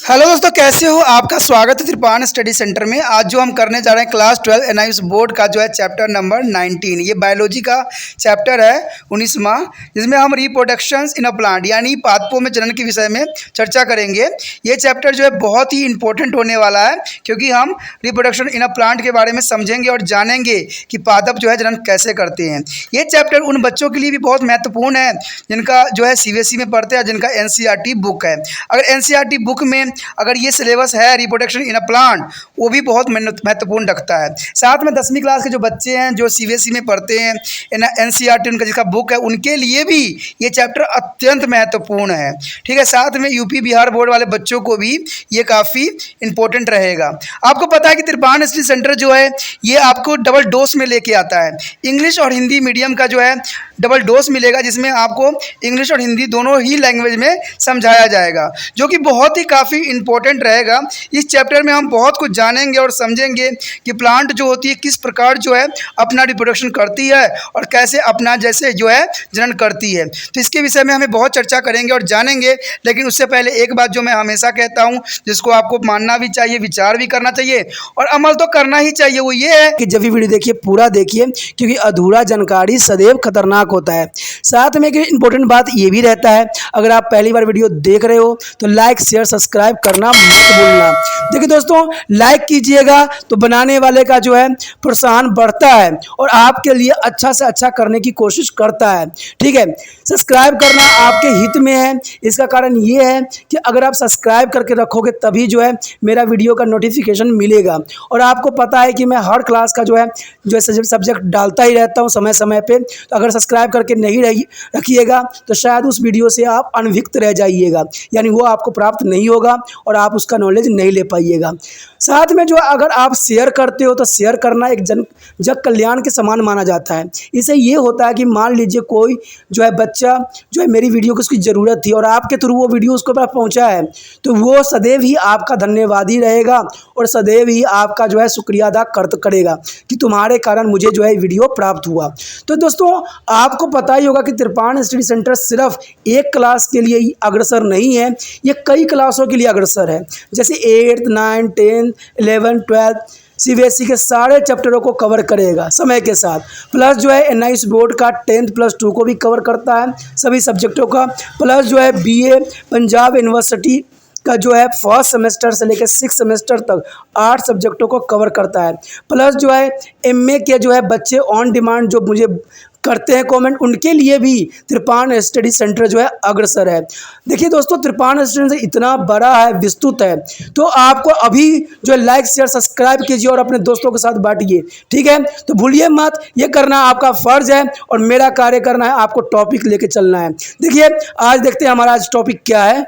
Hello दोस्तों, कैसे हो? आपका स्वागत है त्रिपान स्टडी सेंटर में। आज जो हम करने जा रहे हैं क्लास 12 एनआईएस बोर्ड का जो है चैप्टर नंबर 19। ये बायोलॉजी का चैप्टर है 19वां, जिसमें हम रिप्रोडक्शंस इन अ प्लांट यानी पादपों में जनन के विषय में चर्चा करेंगे। ये चैप्टर जो है बहुत ही इंपॉर्टेंट होने वाला है, क्योंकि हम रिप्रोडक्शन इन अ प्लांट के बारे में समझेंगे और जानेंगे कि पादप जो है जनन कैसे करते हैं। ये चैप्टर उन बच्चों के लिए भी बहुत महत्वपूर्ण है जिनका जो है सीबीएसई में पढ़ते हैं, जिनका एनसीईआरटी बुक है। अगर एनसीईआरटी बुक में अगर ये सिलेबस है रिप्रोडक्शन इन अ प्लांट, वो भी बहुत महत्वपूर्ण रखता है। साथ में 10वीं क्लास के जो बच्चे हैं जो सीबीएसई में पढ़ते हैं, एनसीईआरटी उनका जिसका बुक है, उनके लिए भी ये चैप्टर अत्यंत महत्वपूर्ण है। ठीक है, साथ में यूपी बिहार बोर्ड वाले बच्चों को भी ये काफ़ी इंपॉर्टेंट रहेगा। आपको पता है कि त्रिपान स्टडी सेंटर जो है ये आपको डबल डोज में लेके आता है। इंग्लिश और हिंदी मीडियम का जो है डबल डोज मिलेगा, जिसमें आपको इंग्लिश और हिंदी दोनों ही लैंग्वेज में समझाया जाएगा, जो कि बहुत ही काफ़ी इंपॉर्टेंट रहेगा। इस चैप्टर में हम बहुत कुछ जानेंगे और समझेंगे कि प्लांट जो होती है किस प्रकार जो है अपना रिप्रोडक्शन करती है और कैसे अपना जैसे जो है जनन करती है। तो इसके विषय में हमें बहुत चर्चा करेंगे और जानेंगे। लेकिन उससे पहले एक बात जो मैं हमेशा कहता हूँ, जिसको आपको मानना भी चाहिए, विचार भी करना चाहिए और अमल तो करना ही चाहिए, वो ये है कि जब भी वीडियो देखिए पूरा देखिए, क्योंकि अधूरा जानकारी सदैव खतरनाक होता है। साथ में एक इंपॉर्टेंट बात ये भी रहता है, अगर आप पहली बार वीडियो देख रहे हो तो लाइक शेयर सब्सक्राइब करना मत भूलना। देखिए दोस्तों, लाइक कीजिएगा तो बनाने वाले का जो है प्रोत्साहन बढ़ता है और आपके लिए अच्छा से अच्छा करने की कोशिश करता है। ठीक है, सब्सक्राइब करना आपके हित में है। इसका कारण ये है कि अगर आप सब्सक्राइब करके रखोगे तभी जो है मेरा वीडियो का नोटिफिकेशन मिलेगा। और आपको पता है कि मैं हर क्लास का जो है सब्जेक्ट डालता ही रहता हूँ समय समय पे। तो अगर सब्सक्राइब करके नहीं रखिएगा तो शायद उस वीडियो से आप अनभिज्ञ रह जाइएगा, यानी वो आपको प्राप्त नहीं होगा और आप उसका नॉलेज नहीं ले पाइएगा। साथ में जो अगर आप शेयर करते हो तो शेयर करना एक जग कल्याण के समान माना जाता है। इससे ये होता है कि मान लीजिए कोई जो है बच्चा जो है मेरी वीडियो को उसकी ज़रूरत थी और आपके थ्रू वो वीडियो उसको पास पहुंचा है, तो वो सदैव ही आपका धन्यवादी रहेगा और सदैव ही आपका जो है शुक्रिया अदा करेगा कि तुम्हारे कारण मुझे जो है वीडियो प्राप्त हुआ। तो दोस्तों, आपको पता ही होगा कि त्रिपान स्टडी सेंटर सिर्फ एक क्लास के लिए ही अग्रसर नहीं है, ये कई क्लासों के लिए अग्रसर है। जैसे 8th 9th 10th 11th 12th CBSE के सारे चैप्टरों को कवर करेगा समय के साथ। प्लस जो है एनआईएस बोर्ड का 10th+2 को भी कवर करता है, सभी सब्जेक्टों का। प्लस जो है बीए पंजाब यूनिवर्सिटी का जो है फर्स्ट सेमेस्टर से लेकर 6th सेमेस्टर तक 8 सब्जेक्टों को कवर करता है। प्लस जो है एमए के जो है बच्चे ऑन डिमांड जो मुझे करते हैं कमेंट, उनके लिए भी त्रिपान स्टडी सेंटर जो है अग्रसर है। देखिए दोस्तों, त्रिपान स्टडी सेंटर इतना बड़ा है, विस्तृत है, तो आपको अभी जो है लाइक शेयर सब्सक्राइब कीजिए और अपने दोस्तों के साथ बांटिए। ठीक है, तो भूलिए मत, ये करना आपका फर्ज है और मेरा कार्य करना है, आपको टॉपिक लेके चलना है। देखिए आज देखते हैं हमारा आज टॉपिक क्या है।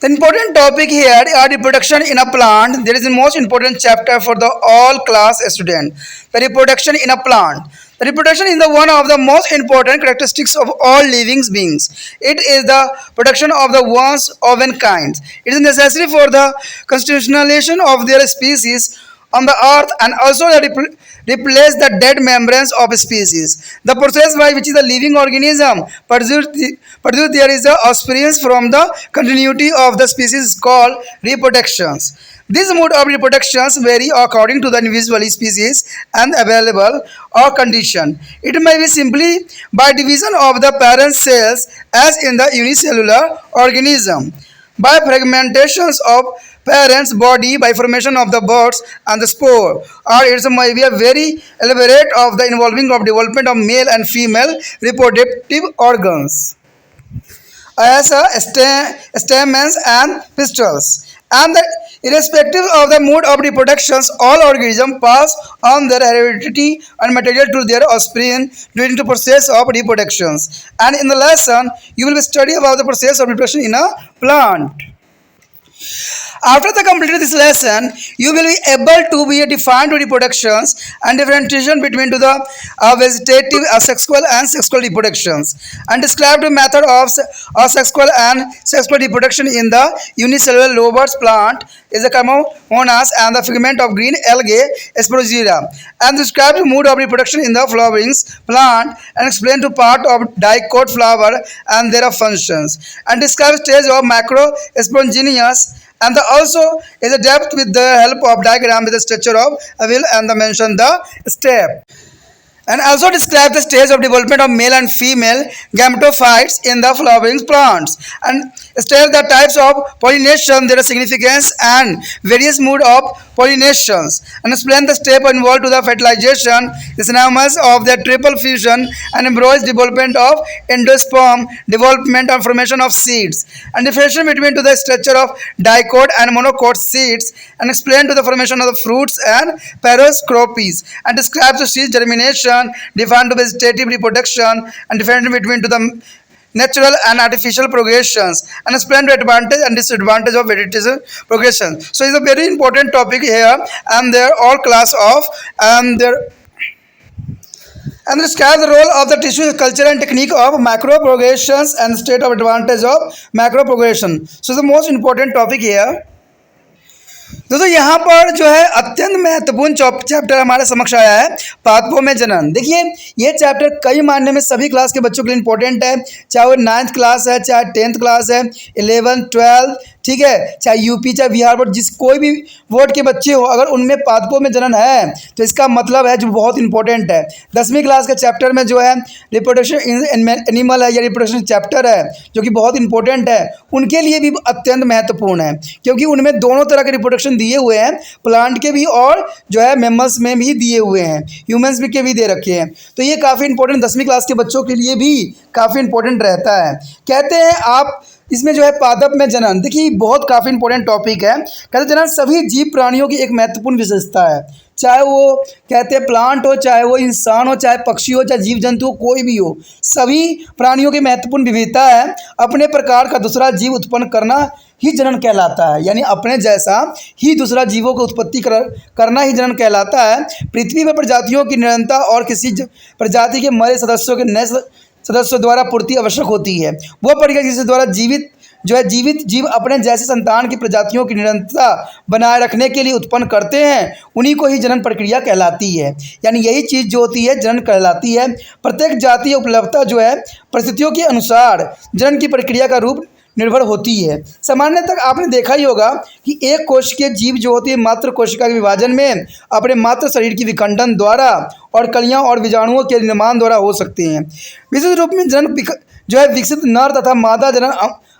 The important topic here are reproduction in a plant. There is the most important chapter for the all class student. The reproduction in a plant. The reproduction is the one of the most important characteristics of all living beings. It is the production of the ones of one kind. It is necessary for the constitutionalization of their species on the earth and also replace the dead membranes of species. The process by which the living organism produce there is the offspring from the continuity of the species is called reproductions. This mode of reproductions vary according to the individual species and available or condition. It may be simply by division of the parent cells as in the unicellular organism, by fragmentations of parent's body, by formation of the buds and the spore, or it may be a very elaborate of the involving of development of male and female reproductive organs as stamens and pistils. And irrespective of the mode of reproductions, all organisms pass on their heredity and material to their offspring during the process of reproductions. And in the lesson, you will study about the process of reproduction in a plant. After the completion of this lesson, you will be able to be define reproductions and differentiation between the vegetative, asexual and sexual reproductions, and describe the method of asexual and sexual reproduction in the unicellular lobate plant is the Camomonas and the figment of green algae Sporozera, and describe the mode of reproduction in the flowerings plant and explain to part of dicot flower and their functions, and describe stage of macro spontaneous and also is a depth with the help of diagram with the structure of a wheel and the mention the step. And also describe the stage of development of male and female gametophytes in the flowering plants, and state the types of pollination, their significance and various mode of pollinations, and explain the step involved to the fertilization, the synonyms of the triple fusion and embryos, development of endosperm, development and formation of seeds, and differentiation between to the structure of dicot and monocot seeds, and explain to the formation of the fruits and paroscopies, and describe the seed germination, define to vegetative reproduction, and differentiate between to the natural and artificial progressions, and explain the advantage and disadvantage of vegetative progression. So it's a very important topic here, and they're all class of and describe the role of the tissue culture and technique of macro progressions and state of advantage of macro progression. So the most important topic here. दोस्तों यहाँ पर जो है अत्यंत महत्वपूर्ण chapter हमारे समक्ष आया है, पादपों में जनन। देखिए ये चैप्टर कई मायने में सभी क्लास के बच्चों के लिए इंपॉर्टेंट है, चाहे वो 9th क्लास है, चाहे 10th क्लास है, 11th 12th, ठीक है, चाहे यूपी चाहे बिहार बोर्ड, जिस कोई भी बोर्ड के बच्चे हो, अगर उनमें पादपों में जनन है तो इसका मतलब है जो बहुत इंपॉर्टेंट है। 10वीं क्लास के चैप्टर में जो है रिप्रोडक्शन एनिमल है या रिप्रोडक्शन चैप्टर है जो कि बहुत इंपॉर्टेंट है, उनके लिए भी अत्यंत महत्वपूर्ण है, क्योंकि उनमें दोनों तरह के रिप्रोडक्शन दिए हुए हैं, प्लांट के भी और जो है मेमल्स में भी दिए हुए हैं, ह्यूमंस भी के भी दे रखे हैं। तो ये काफ़ी इंपॉर्टेंट 10वीं क्लास के बच्चों के लिए भी काफ़ी इंपॉर्टेंट रहता है। कहते हैं आप इसमें जो है पादप में जनन, देखिए बहुत काफ़ी इंपॉर्टेंट टॉपिक है। कहते जनन सभी जीव प्राणियों की एक महत्वपूर्ण विशेषता है, चाहे वो कहते हैं प्लांट हो, चाहे वो इंसान हो, चाहे पक्षी हो, चाहे जीव जंतु हो, कोई भी हो, सभी प्राणियों की महत्वपूर्ण विविधता है। अपने प्रकार का दूसरा जीव उत्पन्न करना ही जनन कहलाता है, यानी अपने जैसा ही दूसरा जीवों को उत्पत्ति करना ही जनन कहलाता है। पृथ्वी पर प्रजातियों की निरंतरता और किसी प्रजाति के मरे सदस्यों के नए सदस्यों द्वारा पूर्ति आवश्यक होती है। वो प्रक्रिया जिसके द्वारा जीवित जीव अपने जैसे संतान की प्रजातियों की निरंतरता बनाए रखने के लिए उत्पन्न करते हैं, उन्हीं को ही जनन प्रक्रिया कहलाती है, यानी यही चीज़ जो होती है जनन कहलाती है। प्रत्येक जातीय उपलब्धता जो है परिस्थितियों के अनुसार जनन की प्रक्रिया का रूप निर्भर होती है। सामान्यतः आपने देखा ही होगा कि एक कोश के जीव जो होती है मात्र कोशिका के विभाजन में अपने मात्र शरीर की विखंडन द्वारा और कलियां और बीजाणुओं के निर्माण द्वारा हो सकते हैं। विशेष रूप में जनन जो है विकसित नर तथा मादा जनन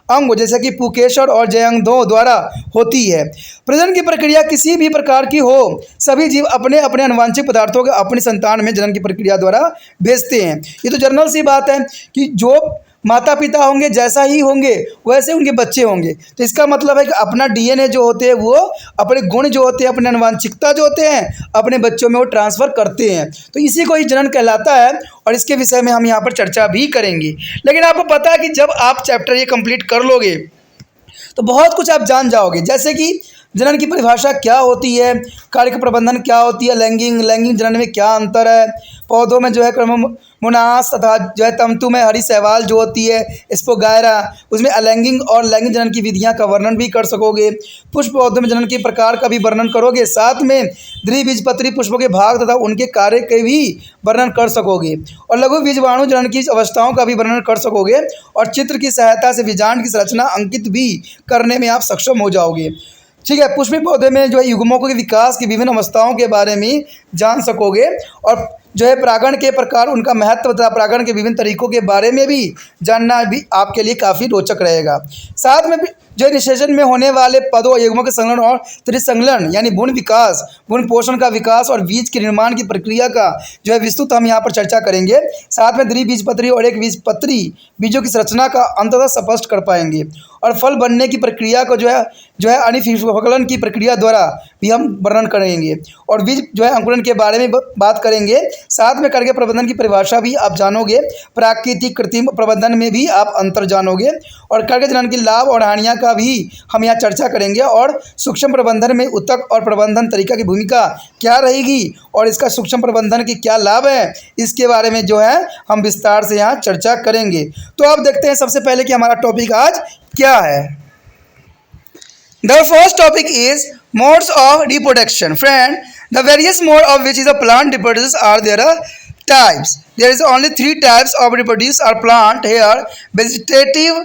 अंग जैसे कि पुकेशर और जयंगधों द्वारा होती है। प्रजनन की प्रक्रिया किसी भी प्रकार की हो, सभी जीव अपने अपने अनुवांशिक पदार्थों को अपनी संतान में जनन की प्रक्रिया द्वारा भेजते हैं। ये तो जनरल सी बात है कि जो माता पिता होंगे जैसा ही होंगे वैसे उनके बच्चे होंगे। तो इसका मतलब है कि अपना डीएनए जो होते हैं वो अपने गुण जो होते हैं, अपने अनुवांशिकता जो होते हैं अपने बच्चों में वो ट्रांसफ़र करते हैं। तो इसी को ही जनन कहलाता है और इसके विषय में हम यहाँ पर चर्चा भी करेंगे। लेकिन आपको पता है कि जब आप चैप्टर ये कंप्लीट कर लोगे तो बहुत कुछ आप जान जाओगे, जैसे कि जनन की परिभाषा क्या होती है, कार्य प्रबंधन क्या होती है, लैंगिक जनन में क्या अंतर है, पौधों में जो है क्रमोनास तथा जो है तंतु में हरी शैवाल जो होती है स्पोगायरा, उसमें अलैंगिक और लैंगिक जनन की विधियां का वर्णन भी कर सकोगे। पुष्प पौधों में जनन के प्रकार का भी वर्णन करोगे, साथ में द्विबीजपत्री पुष्पों के भाग तथा उनके कार्य के भी वर्णन कर सकोगे और लघु बीजवाणु जनन की अवस्थाओं का भी वर्णन कर सकोगे और चित्र की सहायता से बीजांड की संरचना अंकित भी करने में आप सक्षम हो जाओगे। ठीक है, पुष्पी पौधे में जो है युग्मकों के विकास की विभिन्न अवस्थाओं के बारे में जान सकोगे और जो है परागण के प्रकार, उनका महत्व तथा परागण के विभिन्न तरीकों के बारे में भी जानना भी आपके लिए काफ़ी रोचक रहेगा। साथ में जो है निषेचन में होने वाले पदों युग्मों के संलग्न और त्रिसंलग्न यानी भ्रूण विकास, भ्रूण पोषण का विकास और बीज के निर्माण की प्रक्रिया का जो है विस्तृत हम यहाँ पर चर्चा करेंगे। साथ में द्विबीजपत्री और एक बीजपत्री बीजों की संरचना का अंततः स्पष्ट कर पाएंगे और फल बनने की प्रक्रिया को जो है अनिफकलन की प्रक्रिया द्वारा भी हम वर्णन करेंगे और बीज जो है अंकुरण के बारे में बात करेंगे। साथ में करके प्रबंधन की परिभाषा भी आप जानोगे, प्राकृतिक कृत्रिम प्रबंधन में भी आप अंतर जानोगे और करके जनन की लाभ और हानियाँ का भी हम यहाँ चर्चा करेंगे और सूक्ष्म प्रबंधन में ऊतक और प्रबंधन तरीका की भूमिका क्या रहेगी और इसका सूक्ष्म प्रबंधन के क्या लाभ है, इसके बारे में जो है हम विस्तार से यहाँ चर्चा करेंगे। तो आप देखते हैं सबसे पहले कि हमारा टॉपिक आज क्या है। The first topic is modes of reproduction. Friend, the various mode of which is a plant reproduces are there are types. There is only 3 types of reproduce are plant here: vegetative,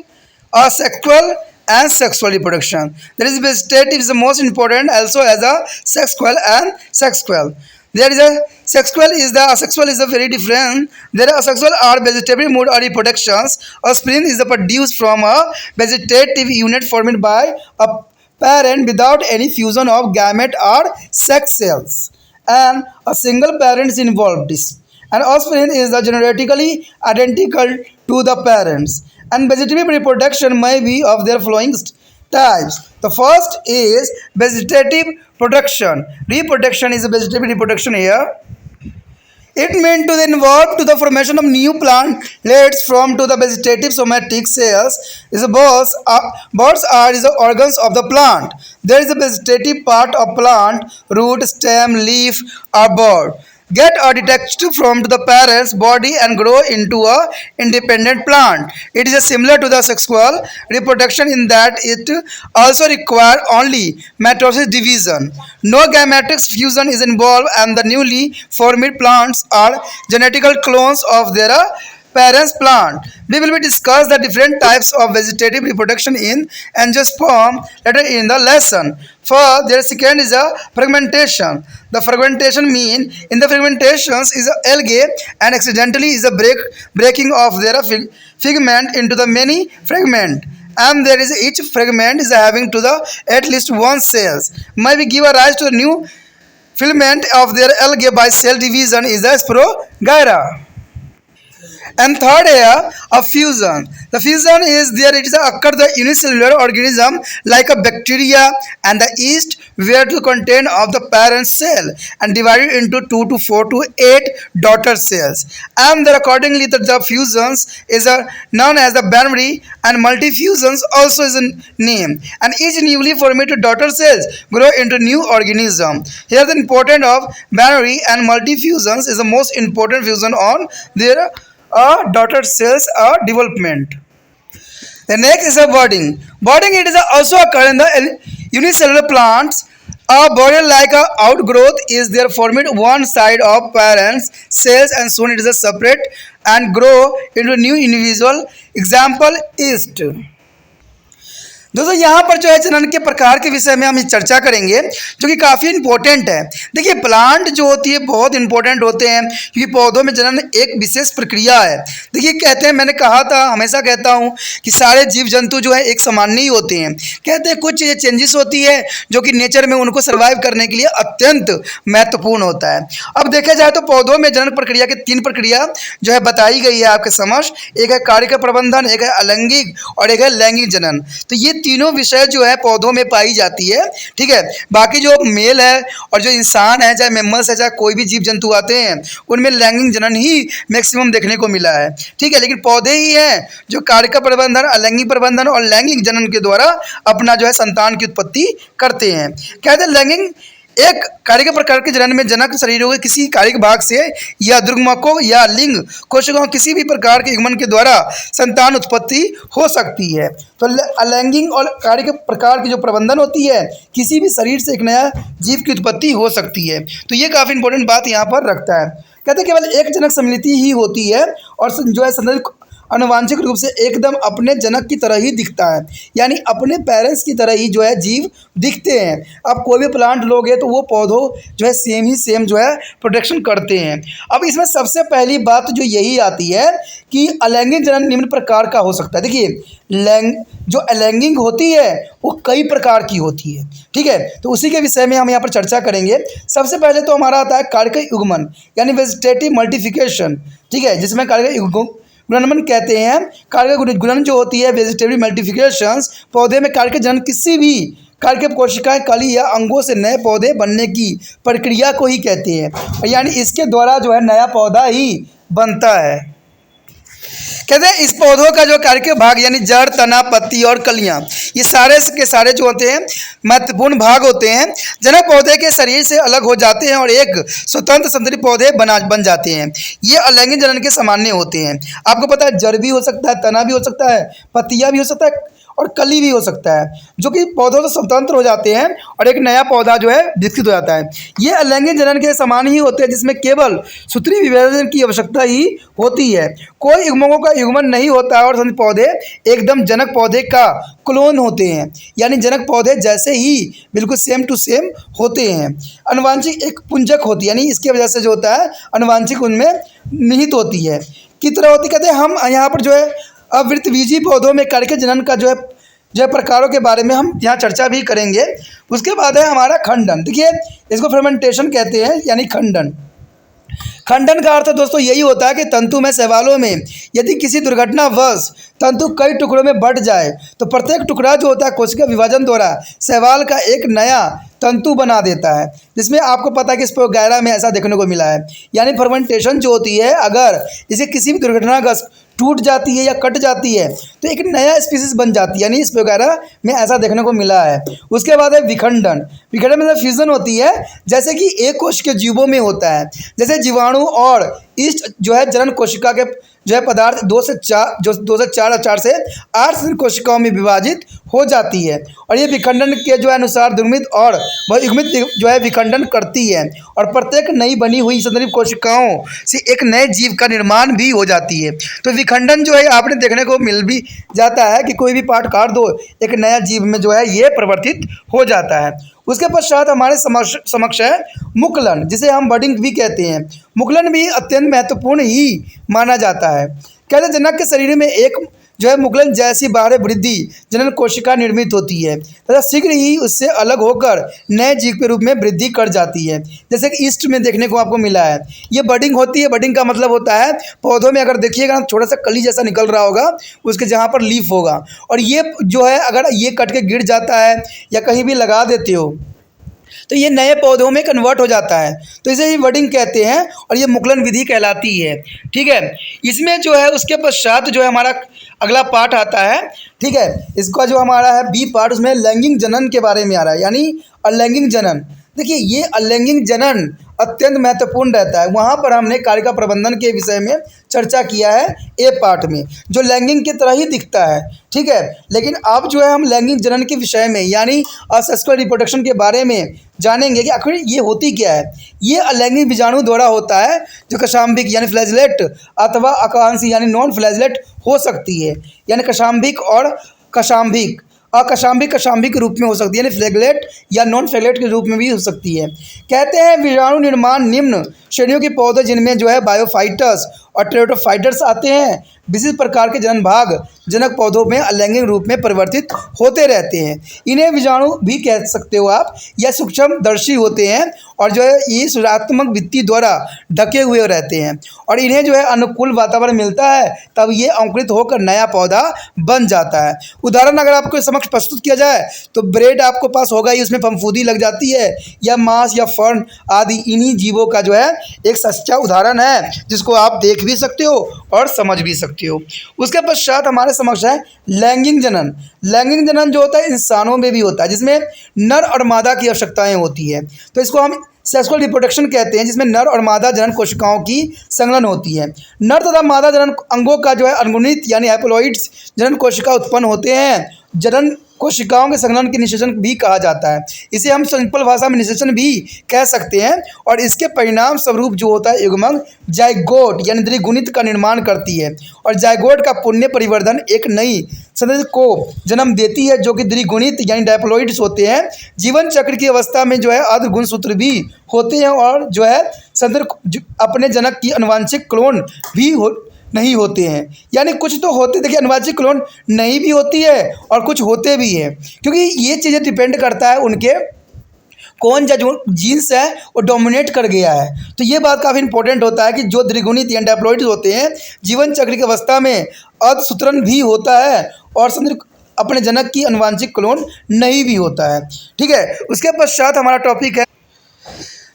asexual and sexual reproduction. There is vegetative is the most important also as a sexual and sexual. There is a sexual is the asexual is a very different. There are asexual are vegetative mode or reproductions. Offspring is the produced from a vegetative unit formed by a parent without any fusion of gamete or sex cells, and a single parent is involved. And offspring is the genetically identical to the parents. And vegetative reproduction may be of their following types. The first is vegetative production. Reproduction is a vegetative reproduction here. It meant to involve to the formation of new plantlets from to the vegetative somatic cells. Is a buds are is the organs of the plant. There is a vegetative part of plant, root, stem, leaf, or bud. Get a detached from the parent's body and grow into a independent plant. It is similar to the sexual reproduction in that it also require only mitosis division. No gametic fusion is involved, and the newly formed plants are genetical clones of their parents plant. We will be discuss the different types of vegetative reproduction in angiosperm later in the lesson. For their second is a fragmentation. The fragmentation mean in the fragmentations is a algae and accidentally is a breaking of their figment into the many fragment, and there is each fragment is having to the at least one cells. May we give a rise to a new filament of their algae by cell division is the Sporogyra. And third here, a fusion. The fusion is there it is occur the unicellular organism like a bacteria and the yeast where to contain of the parent cell and divided into 2 to 4 to 8 daughter cells. And there accordingly the fusions is known as the binary and multifusions also is a name. And each newly formed daughter cells grow into new organism. Here the importance of binary and multifusions is the most important fusion on their daughter cells development. The next is a budding. Budding it is also occur in the unicellular plants. A body like a outgrowth is there formed one side of parents cells and soon it is a separate and grow into new individual. Example yeast. दोस्तों यहाँ पर जो है जनन के प्रकार के विषय में हम चर्चा करेंगे जो कि काफ़ी इंपॉर्टेंट है। देखिए प्लांट जो होती है बहुत इंपॉर्टेंट होते हैं क्योंकि पौधों में जनन एक विशेष प्रक्रिया है। देखिए कहते हैं मैंने कहा था हमेशा कहता हूँ कि सारे जीव जंतु जो है एक समान नहीं होते हैं। कहते हैं कुछ चेंजेस होती है जो कि नेचर में उनको सर्वाइव करने के लिए अत्यंत महत्वपूर्ण होता है। अब देखा जाए तो पौधों में जनन प्रक्रिया के 3 प्रक्रिया जो है बताई गई है आपके समक्ष। एक है कार्यक प्रबंधन, एक है अलैंगिक और एक है लैंगिक जनन। तो ये तीनों विषय जो है पौधों में पाई जाती है। ठीक है, बाकी जो मेल है और जो इंसान है चाहे मेमल्स है चाहे कोई भी जीव जंतु आते हैं उनमें लैंगिक जनन ही मैक्सिमम देखने को मिला है। ठीक है, लेकिन पौधे ही हैं जो कार्यक प्रबंधन, अलैंगिक प्रबंधन और लैंगिक जनन के द्वारा अपना जो है संतान की उत्पत्ति करते हैं। कहते हैं लैंगिक एक कार्यक प्रकार के जनन में जनक शरीरों के किसी कारिक भाग से या दुर्गमकों या लिंग कोशिकाओं किसी भी प्रकार के युग्मन के द्वारा संतान उत्पत्ति हो सकती है। तो अलैंगिक और कारिक प्रकार की जो प्रबंधन होती है किसी भी शरीर से एक नया जीव की उत्पत्ति हो सकती है। तो ये काफ़ी इंपॉर्टेंट बात यहाँ पर रखता है। कहते हैं केवल एक जनक सम्मिलिति ही होती है और जो है संतति अनुवांशिक रूप से एकदम अपने जनक की तरह ही दिखता है, यानी अपने पेरेंट्स की तरह ही जो है जीव दिखते हैं। अब कोई भी प्लांट लोगे तो वो पौधों जो है सेम जो है प्रोटेक्शन करते हैं। अब इसमें सबसे पहली बात जो यही आती है कि अलैंगिक जनन निम्न प्रकार का हो सकता है। देखिए जो अलैंगिक होती है वो कई प्रकार की होती है। ठीक है, तो उसी के विषय में हम यहाँ पर चर्चा करेंगे। सबसे पहले तो हमारा आता है कार्यक युग्मन यानी वेजिटेटिव मल्टीप्लिकेशन। ठीक है, जिसमें कार्यक गुणनमन कहते हैं। कार्यक गुणन जो होती है वेजिटेटिव मल्टीप्लिकेशंस पौधे में कार्यक जनन किसी भी कार्यक कोशिकाएं कली या अंगों से नए पौधे बनने की प्रक्रिया को ही कहते हैं, यानी इसके द्वारा जो है नया पौधा ही बनता है। कहते हैं इस पौधों का जो कार्यक भाग यानी जड़, तना, पत्ती और कलियां ये सारे के सारे जो होते हैं महत्वपूर्ण भाग होते हैं। जनक पौधे के शरीर से अलग हो जाते हैं और एक स्वतंत्र संतरी पौधे बन जाते हैं। ये अलैंगिक जनन के सामान्य होते हैं। आपको पता है जड़ भी हो सकता है, तना भी हो सकता है, पत्तियां भी हो सकता है और कली भी हो सकता है, जो कि पौधों से स्वतंत्र हो जाते हैं और एक नया पौधा जो है विकसित हो जाता है। ये अलैंगिक जनन के समान ही होते हैं, जिसमें केवल सूत्री विभाजन की आवश्यकता ही होती है। कोई युग्मकों का युग्मन नहीं होता है और सभी पौधे एकदम जनक पौधे का क्लोन होते हैं, यानी जनक पौधे जैसे ही बिल्कुल सेम टू सेम होते हैं। अनुवांशिक एक पुंजक होती है, यानी इसकी वजह से जो होता है अनुवांशिक उनमें निहित होती है। किस तरह होती, कहते हैं हम यहाँ पर जो है अवृतबीजी पौधों में करके जनन का जो है प्रकारों के बारे में हम यहाँ चर्चा भी करेंगे। उसके बाद है हमारा खंडन। देखिए इसको फर्मेंटेशन कहते हैं, यानी खंडन। खंडन का अर्थ दोस्तों यही होता है कि तंतु में शैवालों में यदि किसी दुर्घटनावश तंतु कई टुकड़ों में बंट जाए तो प्रत्येक टुकड़ा जो होता है कोशिका विभाजन द्वारा शैवाल का एक नया तंतु बना देता है, जिसमें आपको पता है कि स्पोगैरा में ऐसा देखने को मिला है। यानी फर्मेंटेशन जो होती है, अगर इसे किसी भी दुर्घटनावश टूट जाती है या कट जाती है तो एक नया स्पीसीज बन जाती है, यानी इस वगैरह में ऐसा देखने को मिला है। उसके बाद है विखंडन। विखंडन में फ्यूजन होती है, जैसे कि एक कोश के जीवों में होता है। जैसे जीवाणु और ईस्ट जो है जनन कोशिका के जो है पदार्थ 2 से 4 और 4 से 8 कोशिकाओं में विभाजित हो जाती है, और ये विखंडन के जो है अनुसार दुर्मित और बहुयुग्मित जो है विखंडन करती है, और प्रत्येक नई बनी हुई संदर्भ कोशिकाओं से एक नए जीव का निर्माण भी हो जाती है। तो विखंडन जो है आपने देखने को मिल भी जाता है कि कोई भी पार्ट काट दो, एक नया जीव में जो है ये परिवर्तित हो जाता है। उसके पश्चात हमारे समक्ष है मुकुलन, जिसे हम बडिंग भी कहते हैं। मुकुलन भी अत्यंत महत्वपूर्ण ही माना जाता है। कहते जनक के शरीर में एक जो है मुकुलन जैसी बाह्य वृद्धि जनन कोशिका निर्मित होती है तथा शीघ्र ही उससे अलग होकर नए जीव के रूप में वृद्धि कर जाती है, जैसे कि ईस्ट में देखने को आपको मिला है। ये बडिंग होती है। बडिंग का मतलब होता है पौधों में अगर देखिएगा छोटा सा कली जैसा निकल रहा होगा उसके जहाँ पर लीफ होगा, और ये जो है अगर ये कट के गिर जाता है या कहीं भी लगा देते हो तो ये नए पौधों में कन्वर्ट हो जाता है, तो इसे ही बडिंग कहते हैं और ये मुकुलन विधि कहलाती है। ठीक है, इसमें जो है उसके पश्चात जो है हमारा अगला पार्ट आता है। ठीक है, इसका जो हमारा है बी पार्ट, उसमें लैंगिक जनन के बारे में आ रहा है, यानी अलैंगिक जनन। देखिए ये अलैंगिक जनन अत्यंत महत्वपूर्ण रहता है। वहाँ पर हमने कारिका प्रबंधन के विषय में चर्चा किया है ए पार्ट में, जो लैंगिक की तरह ही दिखता है। ठीक है, लेकिन अब जो है हम लैंगिक जनन के विषय में यानी असेक्सुअल रिप्रोडक्शन के बारे में जानेंगे कि आखिर ये होती क्या है। ये अलैंगिक बीजाणु द्वारा होता है, जो कशाम्बिक यानी फ्लैजलेट अथवा आकांक्षी यानी नॉन फ्लैजलेट हो सकती है, यानी कशाम्बिक और कशाम्बिक अकशाम्बिक कशाम्बिक के रूप में हो सकती है, यानी फ्लैगलेट या नॉन फ्लैगलेट के रूप में भी हो सकती है। कहते हैं बीजाणु निर्माण निम्न श्रेणियों के पौधे जिनमें जो है बायोफाइटस और टेरेटोफाइटस आते हैं, विशिष्ट प्रकार के जनन भाग जनक पौधों में अलैंगिक रूप में परिवर्तित होते रहते हैं। इन्हें बीजाणु भी कह सकते हो आप, या सूक्ष्मदर्शी होते हैं और जो है ये सृजनात्मक भित्ति द्वारा ढके हुए रहते हैं, और इन्हें जो है अनुकूल वातावरण मिलता है तब ये अंकुरित होकर नया पौधा बन जाता है। उदाहरण अगर आपको समक्ष प्रस्तुत किया जाए तो ब्रेड आपको पास होगा ही, उसमें फफूंदी लग जाती है, या मांस या फर्न आदि इन्हीं जीवों का जो है एक सच्चा उदाहरण है, जिसको आप देख भी सकते हो और समझ भी सकते हो। उसके पश्चात हमारे समक्ष है लैंगिक जनन। लैंगिक जनन जो होता है इंसानों में भी होता है, जिसमें नर और मादा की आवश्यकताएं होती है, तो इसको हम सेक्सुअल रिप्रोडक्शन कहते हैं, जिसमें नर और मादा जनन कोशिकाओं की संलग्न होती है। नर तथा मादा जनन अंगों का जो है अनगुणित यानी हैप्लॉइड्स जनन कोशिका उत्पन्न होते हैं। जनन कोशिकाओं के संलग्न के निषेचन भी कहा जाता है। इसे हम सिंपल भाषा में निषेचन भी कह सकते हैं, और इसके परिणाम स्वरूप जो होता है युग्मक जाइगोट यानी द्विगुणित का निर्माण करती है, और जाइगोट का पुण्य परिवर्धन एक नई संतति को जन्म देती है, जो कि द्विगुणित यानी डायप्लॉइड्स होते हैं। जीवन चक्र की अवस्था में जो है अर्ध गुणसूत्र भी होते हैं, और जो है संतति अपने जनक की अनुवांशिक क्लोन भी नहीं होते हैं, यानी कुछ तो होते, देखिए अनुवांशिक क्लोन नहीं भी होती है और कुछ होते भी हैं, क्योंकि ये चीज़ें डिपेंड करता है उनके कौन सा जो जीन्स है वो डोमिनेट कर गया है। तो ये बात काफ़ी इंपॉर्टेंट होता है कि जो द्विगुणित या डायप्लॉइड्स होते हैं जीवन चक्र की अवस्था में अर्धसूत्रण भी होता है, और अपने जनक की अनुवांशिक क्लोन नहीं भी होता है। ठीक है, उसके पश्चात हमारा टॉपिक है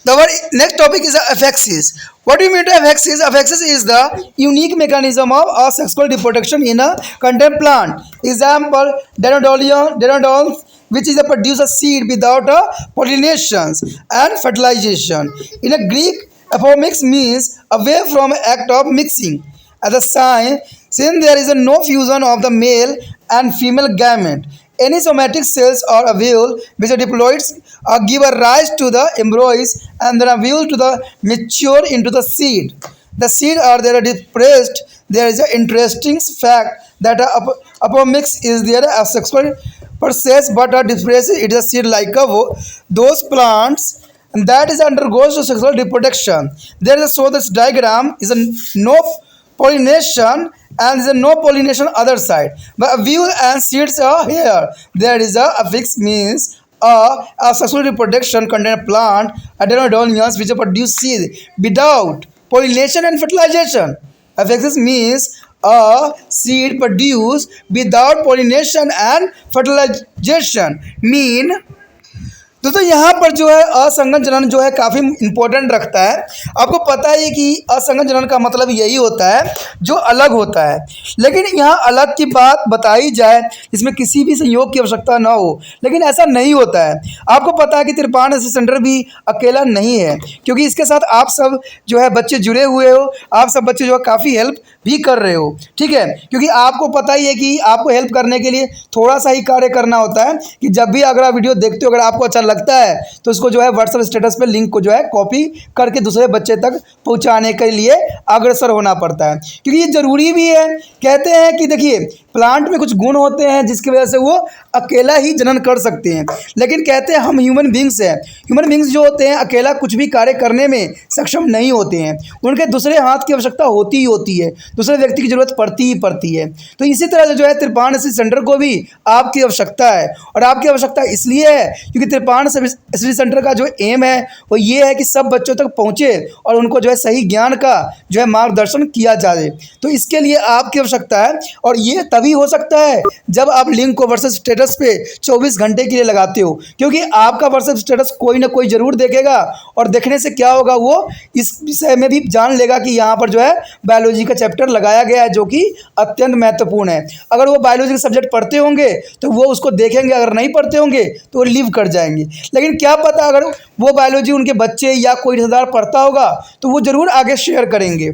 our next topic is aphyxis. What do you mean by aphyxis? Aphyxis is the unique mechanism of asexual reproduction in a content plant. Example, Denodons, which is a produce a seed without a pollination and fertilization. In a Greek, apomix means away from act of mixing. at the sign, since there is no fusion of the male and female gamete, any somatic cells are available which are diploids give a rise to the embryos and then available to the mature into the seed. The seed are there depressed. There is an interesting fact that apomix is there asexual process but are depressed. It is a seed like those plants and that is undergoes to sexual reproduction. There is a so this diagram is a no pollination and there is no pollination other side. But view and seeds are here. There is a affix means a sexual reproduction contain a plant adenodonians which produce seed without pollination and fertilization. Affixes means a seed produced without pollination and fertilization. Mean दोस्तों यहाँ पर जो है असंगत जनन जो है काफ़ी इंपॉर्टेंट रखता है। आपको पता है कि असंगत जनन का मतलब यही होता है जो अलग होता है, लेकिन यहाँ अलग की बात बताई जाए इसमें किसी भी संयोग की आवश्यकता ना हो, लेकिन ऐसा नहीं होता है। आपको पता है कि त्रिपाण सेंटर भी अकेला नहीं है, क्योंकि इसके साथ आप सब जो है बच्चे जुड़े हुए हो, आप सब बच्चे जो है काफ़ी हेल्प भी कर रहे हो, ठीक है। क्योंकि आपको पता ही है कि आपको हेल्प करने के लिए थोड़ा सा ही कार्य करना होता है कि जब भी अगर आप वीडियो देखते हो, अगर आपको अच्छा लगता है तो उसको जो है व्हाट्सएप स्टेटस पे लिंक को जो है कॉपी करके दूसरे बच्चे तक पहुंचाने के लिए अग्रसर होना पड़ता है, क्योंकि ये ज़रूरी भी है। कहते हैं कि देखिए प्लांट में कुछ गुण होते हैं जिसकी वजह से वो अकेला ही जनन कर सकते हैं, लेकिन कहते हैं हम ह्यूमन बींग्स हैं, ह्यूमन बींग्स जो होते हैं अकेला कुछ भी कार्य करने में सक्षम नहीं होते हैं, उनके दूसरे हाथ की आवश्यकता होती ही होती है, दूसरे व्यक्ति की जरूरत पड़ती ही पड़ती है। तो इसी तरह से जो है त्रिपाण सेंटर को भी आपकी आवश्यकता है, और आपकी आवश्यकता इसलिए है क्योंकि त्रिपाण सेंटर का जो एम है वो ये है कि सब बच्चों तक पहुँचे और उनको जो है सही ज्ञान का जो है मार्गदर्शन किया जाए। तो इसके लिए आपकी आवश्यकता है, और ये तभी हो सकता है जब आप लिंक को व्हाट्सएप स्टेटस पे 24 घंटे के लिए लगाते हो, क्योंकि आपका व्हाट्सएप स्टेटस कोई ना कोई ज़रूर देखेगा, और देखने से क्या होगा वो इस विषय में भी जान लेगा कि यहाँ पर जो है बायोलॉजी का चैप्टर लगाया गया है जो कि अत्यंत महत्वपूर्ण है। अगर वो बायोलॉजी का सब्जेक्ट पढ़ते होंगे तो वो उसको देखेंगे, अगर नहीं पढ़ते होंगे तो वो लीव कर जाएंगे। लेकिन क्या पता अगर वो बायोलॉजी उनके बच्चे या कोई रिश्तेदार पढ़ता होगा तो वो ज़रूर आगे शेयर करेंगे।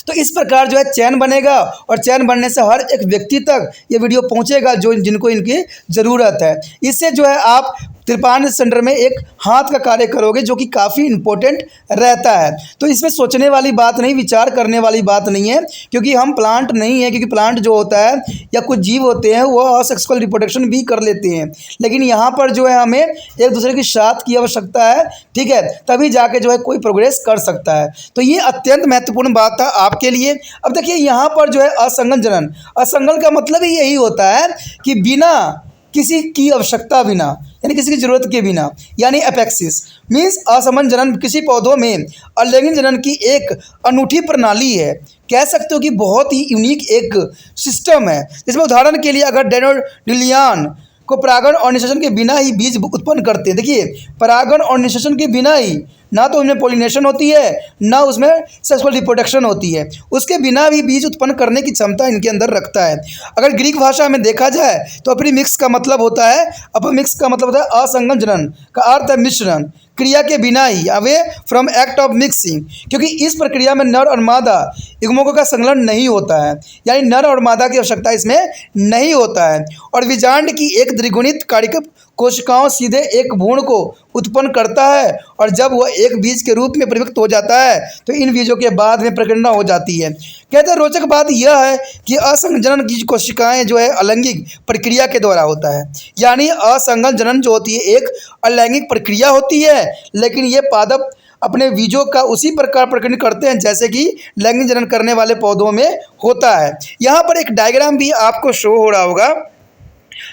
तो इस प्रकार जो है चैन बनेगा, और चैन बनने से हर एक व्यक्ति तक ये वीडियो पहुंचेगा जो जिनको इनकी ज़रूरत है। इससे जो है आप त्रिपाण सेंटर में एक हाथ का कार्य करोगे जो कि काफ़ी इम्पोर्टेंट रहता है। तो इसमें सोचने वाली बात नहीं, विचार करने वाली बात नहीं है, क्योंकि हम प्लांट नहीं है, क्योंकि प्लांट जो होता है या कुछ जीव होते हैं वो असेक्सुअल रिप्रोडक्शन भी कर लेते हैं, लेकिन यहाँ पर जो है हमें एक दूसरे के साथ की आवश्यकता है, ठीक है, तभी जाके जो है कोई प्रोग्रेस कर सकता है। तो ये अत्यंत महत्वपूर्ण बात था आपके लिए। अब देखिए यहाँ पर जो है असंगत जनन, असंगत का मतलब ही यही होता है कि बिना किसी की आवश्यकता बिना, यानी किसी की जरूरत के बिना, यानी एपेक्सिस मीन्स असमान जनन किसी पौधों में अलैंगिक जनन की एक अनूठी प्रणाली है। कह सकते हो कि बहुत ही यूनिक एक सिस्टम है, जिसमें उदाहरण के लिए अगर डेनोडिलियन को परागण और निषेचन के बिना ही बीज उत्पन्न करते हैं। देखिए परागण और निषेचन के बिना ही ना तो उनमें पोलिनेशन होती है ना उसमें सेक्सुअल रिप्रोडक्शन होती है, उसके बिना भी बीज उत्पन्न करने की क्षमता इनके अंदर रखता है। अगर ग्रीक भाषा में देखा जाए तो अपरिमिक्स का मतलब होता है, अपमिक्स का मतलब होता है असंगत जनन का अर्थ है मिश्रण क्रिया के बिना ही, away from act of mixing, क्योंकि इस प्रक्रिया में नर और मादा युग्मकों का संलग्न नहीं होता है, यानी नर और मादा की आवश्यकता इसमें नहीं होता है। और बीजांड की एक द्विगुणित कारिका कोशिकाओं सीधे एक भ्रूण को उत्पन्न करता है, और जब वह एक बीज के रूप में परिपक्व हो जाता है तो इन बीजों के बाद में प्रकीर्णन हो जाती है। कहते हैं रोचक बात यह है कि असंगत जनन की कोशिकाएं जो है अलैंगिक प्रक्रिया के द्वारा होता है, यानी असंगत जनन जो होती है एक अलैंगिक प्रक्रिया होती है, लेकिन ये पादप अपने बीजों का उसी प्रकार प्रकट करते हैं जैसे कि लैंगिक जनन करने वाले पौधों में होता है। यहाँ पर एक डायग्राम भी आपको शो हो रहा होगा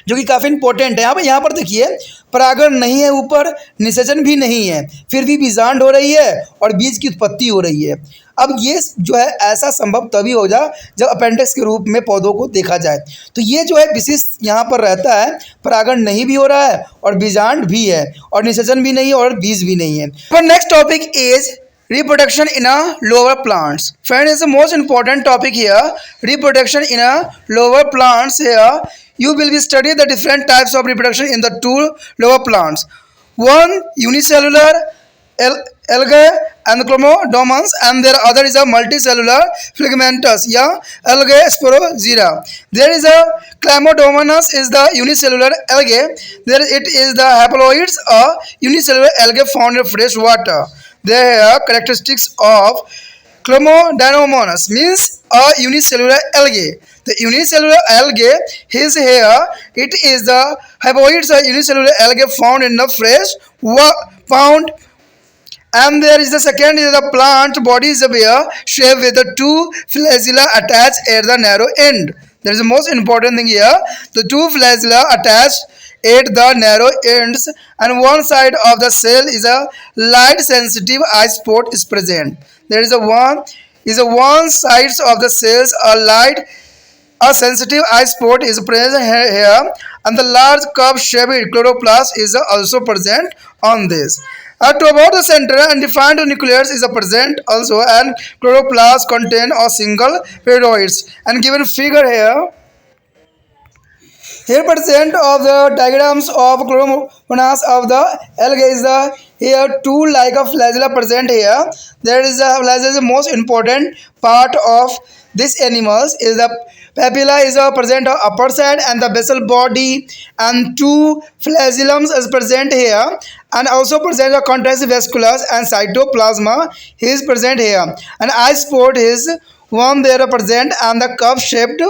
जो कि काफ़ी इंपॉर्टेंट है। यहाँ पर देखिए परागण नहीं है, ऊपर निषेचन भी नहीं है, फिर भी बीजांड हो रही है और बीज की उत्पत्ति हो रही है। अब ये जो है ऐसा संभव तभी हो जा जब अपेंडिक्स के रूप में पौधों को देखा जाए। तो ये जो है विशिष्ट यहाँ पर रहता है, परागण नहीं भी हो रहा है और बीजांड भी है और निषेचन भी नहीं है और बीज भी नहीं है। पर next topic is reproduction in a lower plants. Friend, is the most important topic here. Reproduction in a lower plants. Here you will be studying the different types of reproduction in the two lower plants. One unicellular algae and chromosomes, and there other is a multicellular filamentous या algae sporogyra. There is a chlamydomonas is the unicellular algae. There it is the haploids, a unicellular algae found in fresh water. There are characteristics of Chlamydomonas means a unicellular algae. The unicellular algae is here. It is the haploids, a unicellular algae found in the fresh found. And there is the second is the plant body is a bear shape with the two flagella attached at the narrow end. That is the most important thing here. The two flagella attached at the narrow ends, and one side of the cell is a light sensitive eye spot is present. There is a one sides of the cells a sensitive eye spot is present here, and the large cup-shaped chloroplast is also present on this. To about the center, undefined nucleus is present also, and chloroplast contain a single peroids. And given figure here present of the diagrams of chromosomes of the algae is the here two like a flagella present here. There is a flagella is the most important part of this animals is the papilla is present on upper side, and the basal body and two flagellums is present here, and also present a contrast vasculus and cytoplasma is present here, and eye spot is one there present, and the cup shaped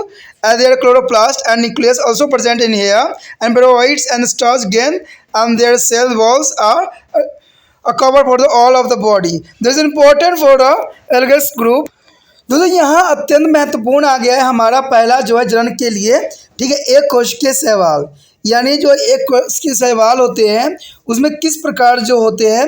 their chloroplast and nucleus also present in here, and peroids and starch gain, and their cell walls are covered for the all of the body. This is important for the algae group. दोस्तों यहाँ अत्यंत महत्वपूर्ण आ गया है हमारा पहला जो है जनन के लिए, ठीक है, एक कोशिकीय शैवाल, यानी जो एक कोशिकीय शैवाल होते हैं उसमें किस प्रकार जो होते हैं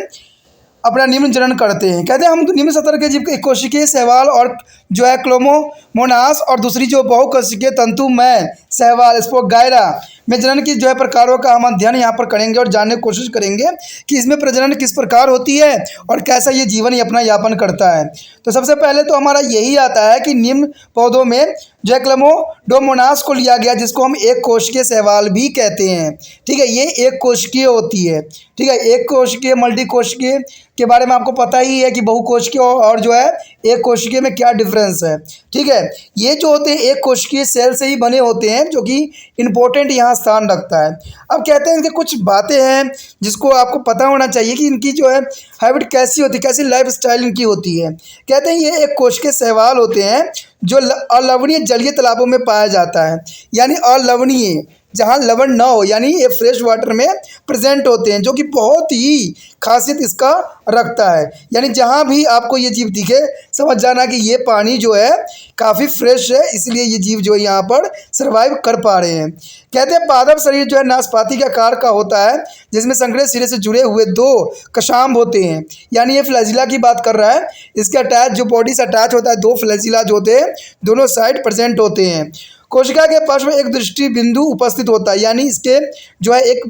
अपना निम्न जनन करते हैं। कहते हैं हम निम्न सतर के जीव एक कोशिकीय शैवाल और जो है क्लोमोमोनास और दूसरी जो बहुकोशिकीय तंतुमय शैवाल स्पोगायरा में जनन की जो है प्रकारों का हम अध्ययन यहाँ पर करेंगे और जानने की कोशिश करेंगे कि इसमें प्रजनन किस प्रकार होती है और कैसा ये जीवन अपना यापन करता है। तो सबसे पहले तो हमारा यही आता है कि निम्न पौधों में जो है क्लोमोडोमोनास को लिया गया, जिसको हम एक कोशिकीय शैवाल भी कहते हैं, ठीक है। ये एक कोशिकीय होती है, ठीक है। एक कोशिकीय मल्टी कोशिकीय के बारे में आपको पता ही है कि बहुकोशिकीय और जो है एक कोशिकीय में क्या डिफरेंस है, ठीक है। ये जो होते हैं एक कोशिकीय सेल से ही बने होते हैं, जो कि इम्पोर्टेंट यहाँ स्थान रखता है। अब कहते हैं कि कुछ बातें हैं जिसको आपको पता होना चाहिए कि इनकी जो है हैबिट कैसी होती है, कैसी लाइफ स्टाइल इनकी होती है। कहते हैं ये एक कोशिकीय शैवाल होते हैं जो अलवणीय जलीय तालाबों में पाया जाता है, यानी अलवणीय जहाँ लवण ना हो, यानी ये फ्रेश वाटर में प्रेजेंट होते हैं, जो कि बहुत ही खासियत इसका रखता है। यानी जहाँ भी आपको ये जीव दिखे समझ जाना कि ये पानी जो है काफ़ी फ्रेश है, इसलिए ये जीव जो है यहाँ पर सर्वाइव कर पा रहे हैं। कहते हैं पादप शरीर जो है नाशपाती के आकार का होता है, जिसमें संकरे सिरे से जुड़े हुए दो कशाम्ब होते हैं, यानी ये फ्लैजिला की बात कर रहा है। इसके अटैच जो बॉडी से अटैच होता है दो फ्लैजिला जो होते हैं दोनों साइड प्रेजेंट होते हैं। कोशिका के पास में एक दृष्टि बिंदु उपस्थित होता है, यानी इसके जो है एक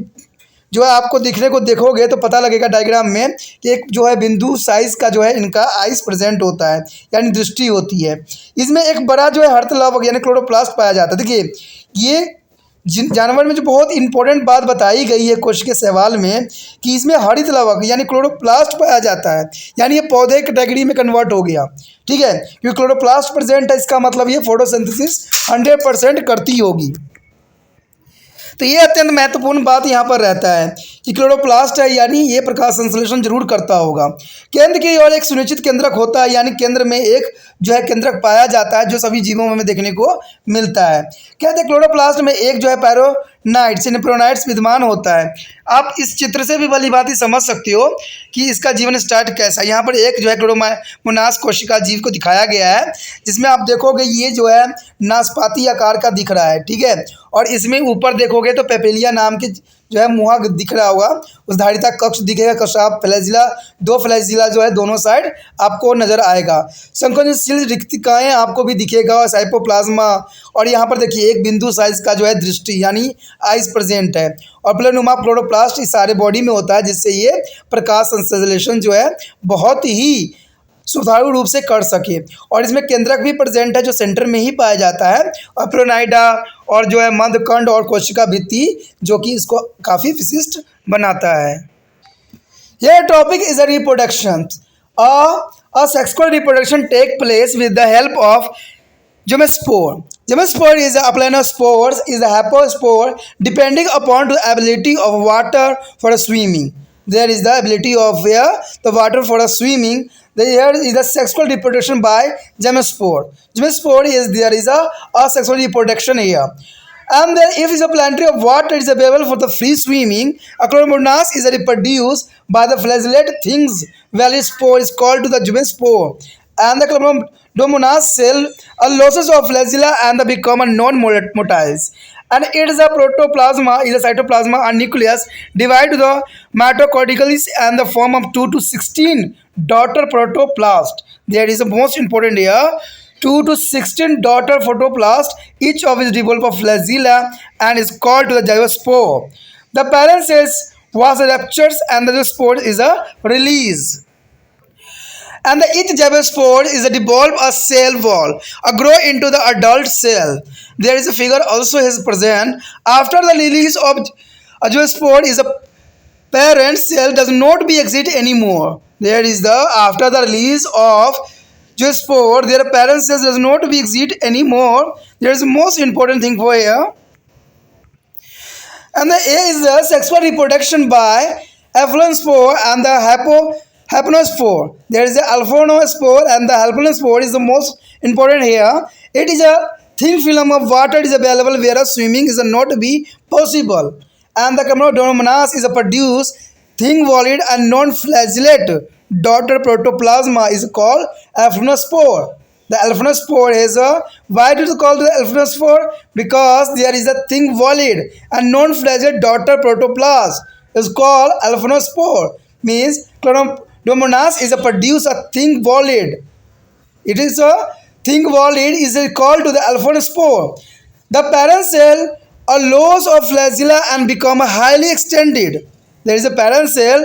जो है आपको दिखने को देखोगे तो पता लगेगा डायग्राम में कि एक जो है बिंदु साइज का जो है इनका आइस प्रेजेंट होता है, यानी दृष्टि होती है। इसमें एक बड़ा जो है हर्तलवक यानी क्लोरोप्लास्ट पाया जाता है। देखिए ये जानवर में जो बहुत इंपॉर्टेंट बात बताई गई है कोशिकीय शैवाल में कि इसमें हरित लवक यानी क्लोरोप्लास्ट पाया जाता है, यानी ये पौधे कैटेगरी में कन्वर्ट हो गया, ठीक है। क्योंकि क्लोरोप्लास्ट प्रेजेंट है, इसका मतलब ये फोटोसिंथेसिस 100% करती होगी। तो ये अत्यंत महत्वपूर्ण बात यहाँ पर रहता है कि क्लोरोप्लास्ट है, यानी ये प्रकाश संश्लेषण जरूर करता होगा। केंद्र की ओर एक सुनिश्चित केंद्रक होता है, यानी केंद्र में एक जो है केंद्रक पाया जाता है, जो सभी जीवों में देखने को मिलता है। कहते हैं क्लोरोप्लास्ट में एक जो है पैरोनाइट्स यानी प्रोनाइट्स विद्यमान होता है। आप इस चित्र से भी भली भांति समझ सकते हो कि इसका जीवन स्टार्ट कैसा है। यहाँ पर एक जो है क्लोरोमोनास कोशिका जीव को दिखाया गया है, जिसमें आप देखोगे ये जो है नाशपाती आकार का दिख रहा है, ठीक है। और इसमें ऊपर देखोगे तो पेपेलिया नाम के जो है मुहा दिख रहा होगा, उस धारिता कक्ष दिखेगा, कशाप फ्लैजिला, दो फ्लैजिला जो है दोनों साइड आपको नजर आएगा। संकोचनशील रिक्तिकाएँ आपको भी दिखेगा और साइटोप्लाज्मा, और यहाँ पर देखिए एक बिंदु साइज का जो है दृष्टि यानी आइस प्रेजेंट है, और प्लेनुमा क्लोरोप्लास्ट इस सारे बॉडी में होता है, जिससे ये प्रकाश संश्लेषण जो है बहुत ही सुचारू रूप से कर सके। और इसमें केंद्रक भी प्रेजेंट है जो सेंटर में ही पाया जाता है, और प्रोनाइडा और जो है मध्यकंड और कोशिका भित्ति जो कि इसको काफ़ी विशिष्ट बनाता है। यह topic is a reproduction. A sexual reproduction take place with the help of Gymnospore. Gymnospore is a planospore, is a haplospore depending upon the ability of water for swimming. There is the ability of the water for swimming. There is the sexual reproduction by Gymnospore. Gymnospore is there is a sexual reproduction here. And then if is a plenty of water is available for the free swimming, a chromonas is reproduced by the flagellate things valid spore is called to the gymnospore. And the chromonas cell losses of flagella and the become a non-motiles. And it is a protoplasma, is a cytoplasma and nucleus divide to the mitochondrials and the form of 2 to 16 daughter protoplast. There is the most important here. 2 to 16 daughter photoplast, each of is developed of flagella and is called to the gymnospore. The parent cells was ruptures and the spore is a release. And the each gymnospore is a develop a cell wall, a grow into the adult cell. There is a figure also is present. After the release of a gymnospore is a parent cell does not be exit anymore. There is the after the release of gymnospore, their parent cells does not be exit anymore. There is the most important thing for here. And the A is the sexual reproduction by alphanospore and the haplospore. There is the alphanospore and the haplospore is the most important here. It is a thin film of water is available whereas swimming is not be possible. And the chromosomes is produced thin walled and non-flagellate daughter protoplasma is called alphanospore. The alphanospore is a why it is called the alphanospore? Because there is a thin walled and non-flagellate daughter protoplasm is called alphanospore. Means chromosomes is a produce a thin walled. It is a thin walled is called to the alphanospore. The parent cell a loss of flagella and become highly extended. There is a parent cell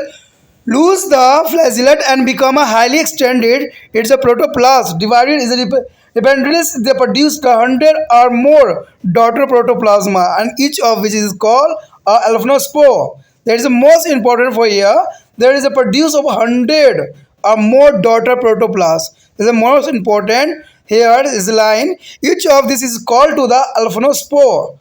lose the flagellate and become a highly extended. It's a protoplasm divided is a dependence. They produce 100 or more daughter protoplasma and each of which is called a alphanospore. That is the most important for here. There is a produce of 100 or more daughter protoplasm. This is the most important. Here is the line. Each of this is called to the alphanospore.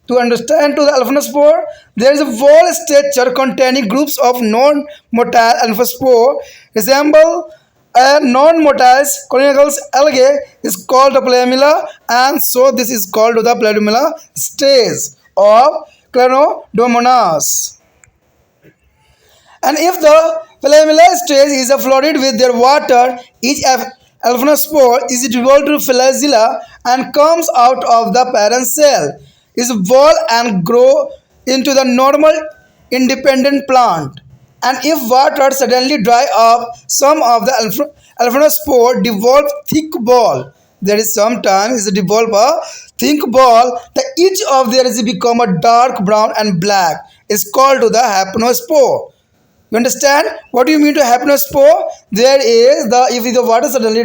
To understand to the alphanospore, there is a wall structure containing groups of non-motile alphaspore resemble a non-motile conical algae is called the plumula, and so this is called to the plumula stage of Cladomonas. And if the plumula stage is flooded with their water, each alphanospore is devolved to flagella and comes out of the parent cell, is evolve and grow into the normal independent plant. And if water suddenly dry up, some of the alphanospore develop thick ball. There is sometimes develop a thick ball. The each of there is become a dark brown and black is called to the hapnospore. You understand what do you mean to hapnospore? There is the if the water suddenly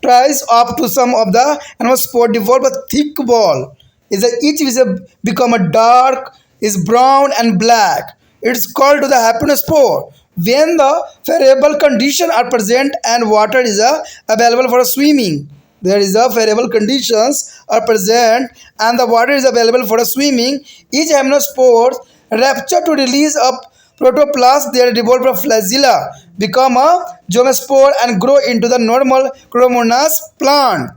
dries up to some of the hapnospore develop a thick ball. Is that each is become a dark is brown and black. It's called to the hapnospore. When the favorable conditions are present and water is available for swimming, there is a favorable conditions are present and the water is available for swimming. Each hapnospore rupture to release a protoplast. They develop a flagella, become a gymnospore and grow into the normal chromonas plant.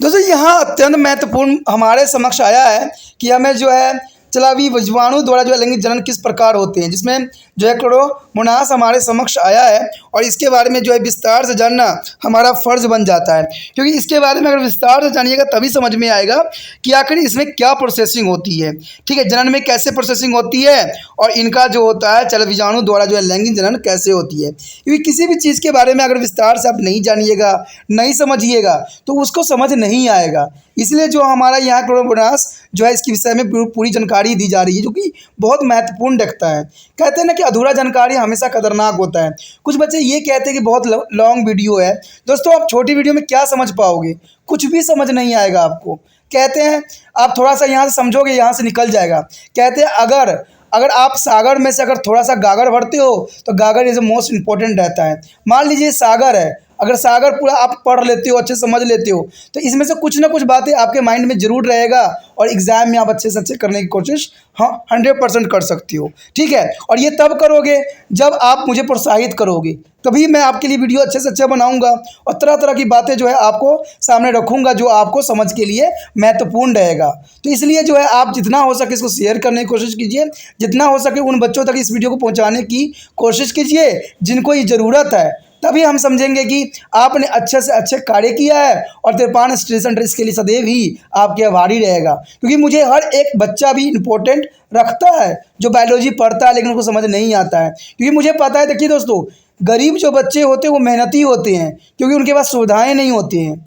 दोस्तों यहाँ अत्यंत महत्वपूर्ण हमारे समक्ष आया है कि हमें जो है चलावी जीवाणु द्वारा जो है लैंगिक जनन किस प्रकार होते हैं, जिसमें जो है क्लोरोमोनास हमारे समक्ष आया है और इसके बारे में जो है विस्तार से जानना हमारा फ़र्ज बन जाता है, क्योंकि इसके बारे में अगर विस्तार से जानिएगा तभी समझ में आएगा कि आखिर इसमें क्या प्रोसेसिंग होती है। ठीक है, जनन में कैसे प्रोसेसिंग होती है और इनका जो होता है चलवीजाणु द्वारा जो है लैंगिक जनन कैसे होती है, क्योंकि किसी भी चीज़ के बारे में अगर विस्तार से आप नहीं जानिएगा नहीं समझिएगा तो उसको समझ नहीं आएगा। इसलिए जो हमारा यहाँ क्लोरोमोनास जो है इसके विषय में पूरी जानकारी दी जा रही है, जो कि बहुत महत्वपूर्ण रखता है। कहते हैं ना कि अधूरा जानकारी हमेशा खतरनाक होता है। कुछ बच्चे ये कहते हैं कि बहुत लॉन्ग वीडियो है। दोस्तों आप छोटी वीडियो में क्या समझ पाओगे, कुछ भी समझ नहीं आएगा आपको। कहते हैं आप थोड़ा सा यहाँ से समझोगे यहाँ से निकल जाएगा। कहते हैं अगर अगर आप सागर में से अगर थोड़ा सा गागर भरते हो तो गागर इज मोस्ट इंपॉर्टेंट रहता है। मान लीजिए सागर है, अगर सागर पूरा आप पढ़ लेते हो, अच्छे से समझ लेते हो, तो इसमें से कुछ ना कुछ बातें आपके माइंड में जरूर रहेगा और एग्जाम में आप अच्छे से अच्छे करने की कोशिश 100% कर सकती हो। ठीक है, और ये तब करोगे जब आप मुझे प्रोत्साहित करोगे, तभी मैं आपके लिए वीडियो अच्छे से अच्छा बनाऊंगा और तरह तरह की बातें जो है आपको सामने रखूंगा जो आपको समझ के लिए महत्वपूर्ण रहेगा। तो इसलिए जो है आप जितना हो सके इसको शेयर करने की कोशिश कीजिए, जितना हो सके उन बच्चों तक इस वीडियो को पहुंचाने की कोशिश कीजिए जिनको ये ज़रूरत है। तभी हम समझेंगे कि आपने अच्छे से अच्छे कार्य किया है और तिरपान स्टडी सेंटर इसके लिए सदैव ही आपके आभारी रहेगा, क्योंकि मुझे हर एक बच्चा भी इम्पोर्टेंट रखता है जो बायोलॉजी पढ़ता है लेकिन उनको समझ नहीं आता है। क्योंकि मुझे पता है, देखिए दोस्तों, गरीब जो बच्चे होते हैं वो मेहनती होते हैं क्योंकि उनके पास सुविधाएं नहीं होती हैं।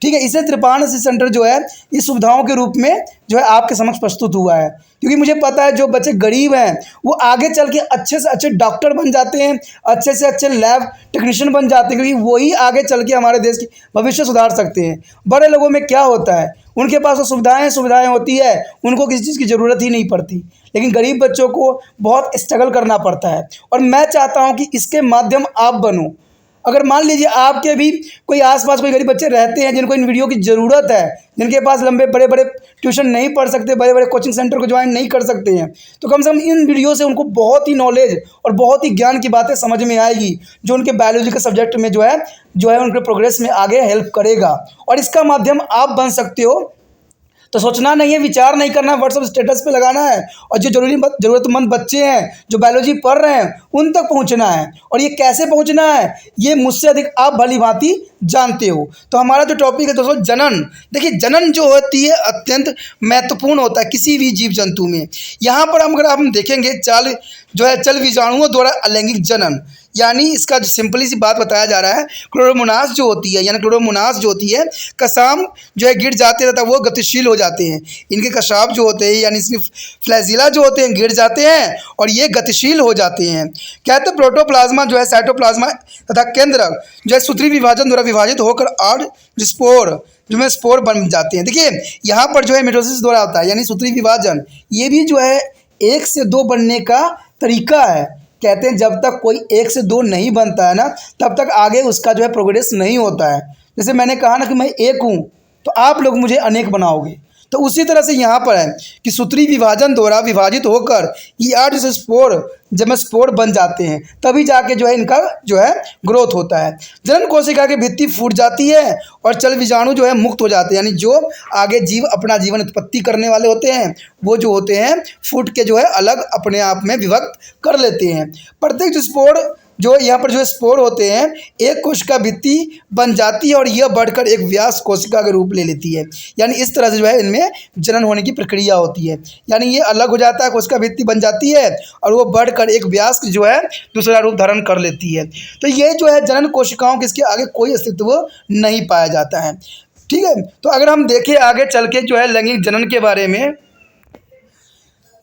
ठीक है, इससे त्रिपाण सेंटर जो है इस सुविधाओं के रूप में जो है आपके समक्ष प्रस्तुत हुआ है। क्योंकि मुझे पता है जो बच्चे गरीब हैं वो आगे चल के अच्छे से अच्छे डॉक्टर बन जाते हैं, अच्छे से अच्छे लैब टेक्नीशियन बन जाते हैं, क्योंकि वही आगे चल के हमारे देश की भविष्य सुधार सकते हैं। बड़े लोगों में क्या होता है, उनके पास तो सुविधाएं होती है, उनको किसी चीज़ की ज़रूरत ही नहीं पड़ती, लेकिन गरीब बच्चों को बहुत स्ट्रगल करना पड़ता है। और मैं चाहता हूँ कि इसके माध्यम आप बनो। अगर मान लीजिए आपके भी कोई आसपास कोई गरीब बच्चे रहते हैं जिनको इन वीडियो की ज़रूरत है, जिनके पास लंबे बड़े बड़े ट्यूशन नहीं पढ़ सकते, बड़े बड़े कोचिंग सेंटर को ज्वाइन नहीं कर सकते हैं, तो कम से कम इन वीडियो से उनको बहुत ही नॉलेज और बहुत ही ज्ञान की बातें समझ में आएगी जो उनके बायोलॉजी के सब्जेक्ट में जो है उनके प्रोग्रेस में आगे हेल्प करेगा। और इसका माध्यम आप बन सकते हो। तो सोचना नहीं है, विचार नहीं करना है, व्हाट्सअप स्टेटस पे लगाना है और जो ज़रूरतमंद बच्चे हैं जो बायोलॉजी पढ़ रहे हैं उन तक पहुंचना है। और ये कैसे पहुंचना है ये मुझसे अधिक आप भली भांति जानते हो। तो हमारा जो टॉपिक है दोस्तों जनन, देखिए जनन जो होती है अत्यंत महत्वपूर्ण होता है किसी भी जीव जंतु में। यहाँ पर अगर हम देखेंगे चल बीजाणुओं द्वारा अलैंगिक जनन, यानी इसका जो सिंपली सी बात बताया जा रहा है, क्लोरोमोनास जो होती है, यानी क्लोरोमोनास जो होती है, कसाम जो है गिर जाते रहता है, वो गतिशील हो जाते हैं। इनके कशाब जो होते हैं यानी इसके फ्लैजिला जो होते हैं गिर जाते हैं और ये गतिशील हो जाते हैं। कहते हैं प्रोटोप्लाज्मा जो है साइटोप्लाज्मा तथा केंद्रक जो है सूत्री विभाजन द्वारा विभाजित होकर 8 स्पोर बन जाते हैं। देखिए यहाँ पर जो है मिटोसिस द्वारा होता है, यानी सूत्री विभाजन, ये भी जो है 1 से 2 बनने का तरीका है। कहते हैं जब तक कोई 1 से 2 नहीं बनता है ना, तब तक आगे उसका जो है प्रोग्रेस नहीं होता है। जैसे मैंने कहा ना कि मैं एक हूँ तो आप लोग मुझे अनेक बनाओगे, तो उसी तरह से यहाँ पर है कि सूत्री विभाजन द्वारा विभाजित होकर ये 8 से स्पोर बन जाते हैं, तभी जाके जो है इनका जो है ग्रोथ होता है। जनन कोशिका की भित्ति फूट जाती है और चल बीजाणु जो है मुक्त हो जाते हैं, यानी जो आगे जीव अपना जीवन उत्पत्ति करने वाले होते हैं वो जो होते हैं फूट के जो है अलग अपने आप में विभक्त कर लेते हैं। प्रत्येक स्पोर जो यहाँ पर जो स्पोर होते हैं एक कोशिका भित्ति बन जाती है और यह बढ़कर एक व्यास कोशिका का रूप ले लेती है। यानी इस तरह से जो है इनमें जनन होने की प्रक्रिया होती है, यानी ये अलग हो जाता है, कोशिका भित्ति बन जाती है और वो बढ़कर एक व्यास जो है दूसरा रूप धारण कर लेती है। तो ये जो है जनन कोशिकाओं के इसके आगे कोई अस्तित्व नहीं पाया जाता है। ठीक है, तो अगर हम देखें आगे चल के जो है लैंगिक जनन के बारे में,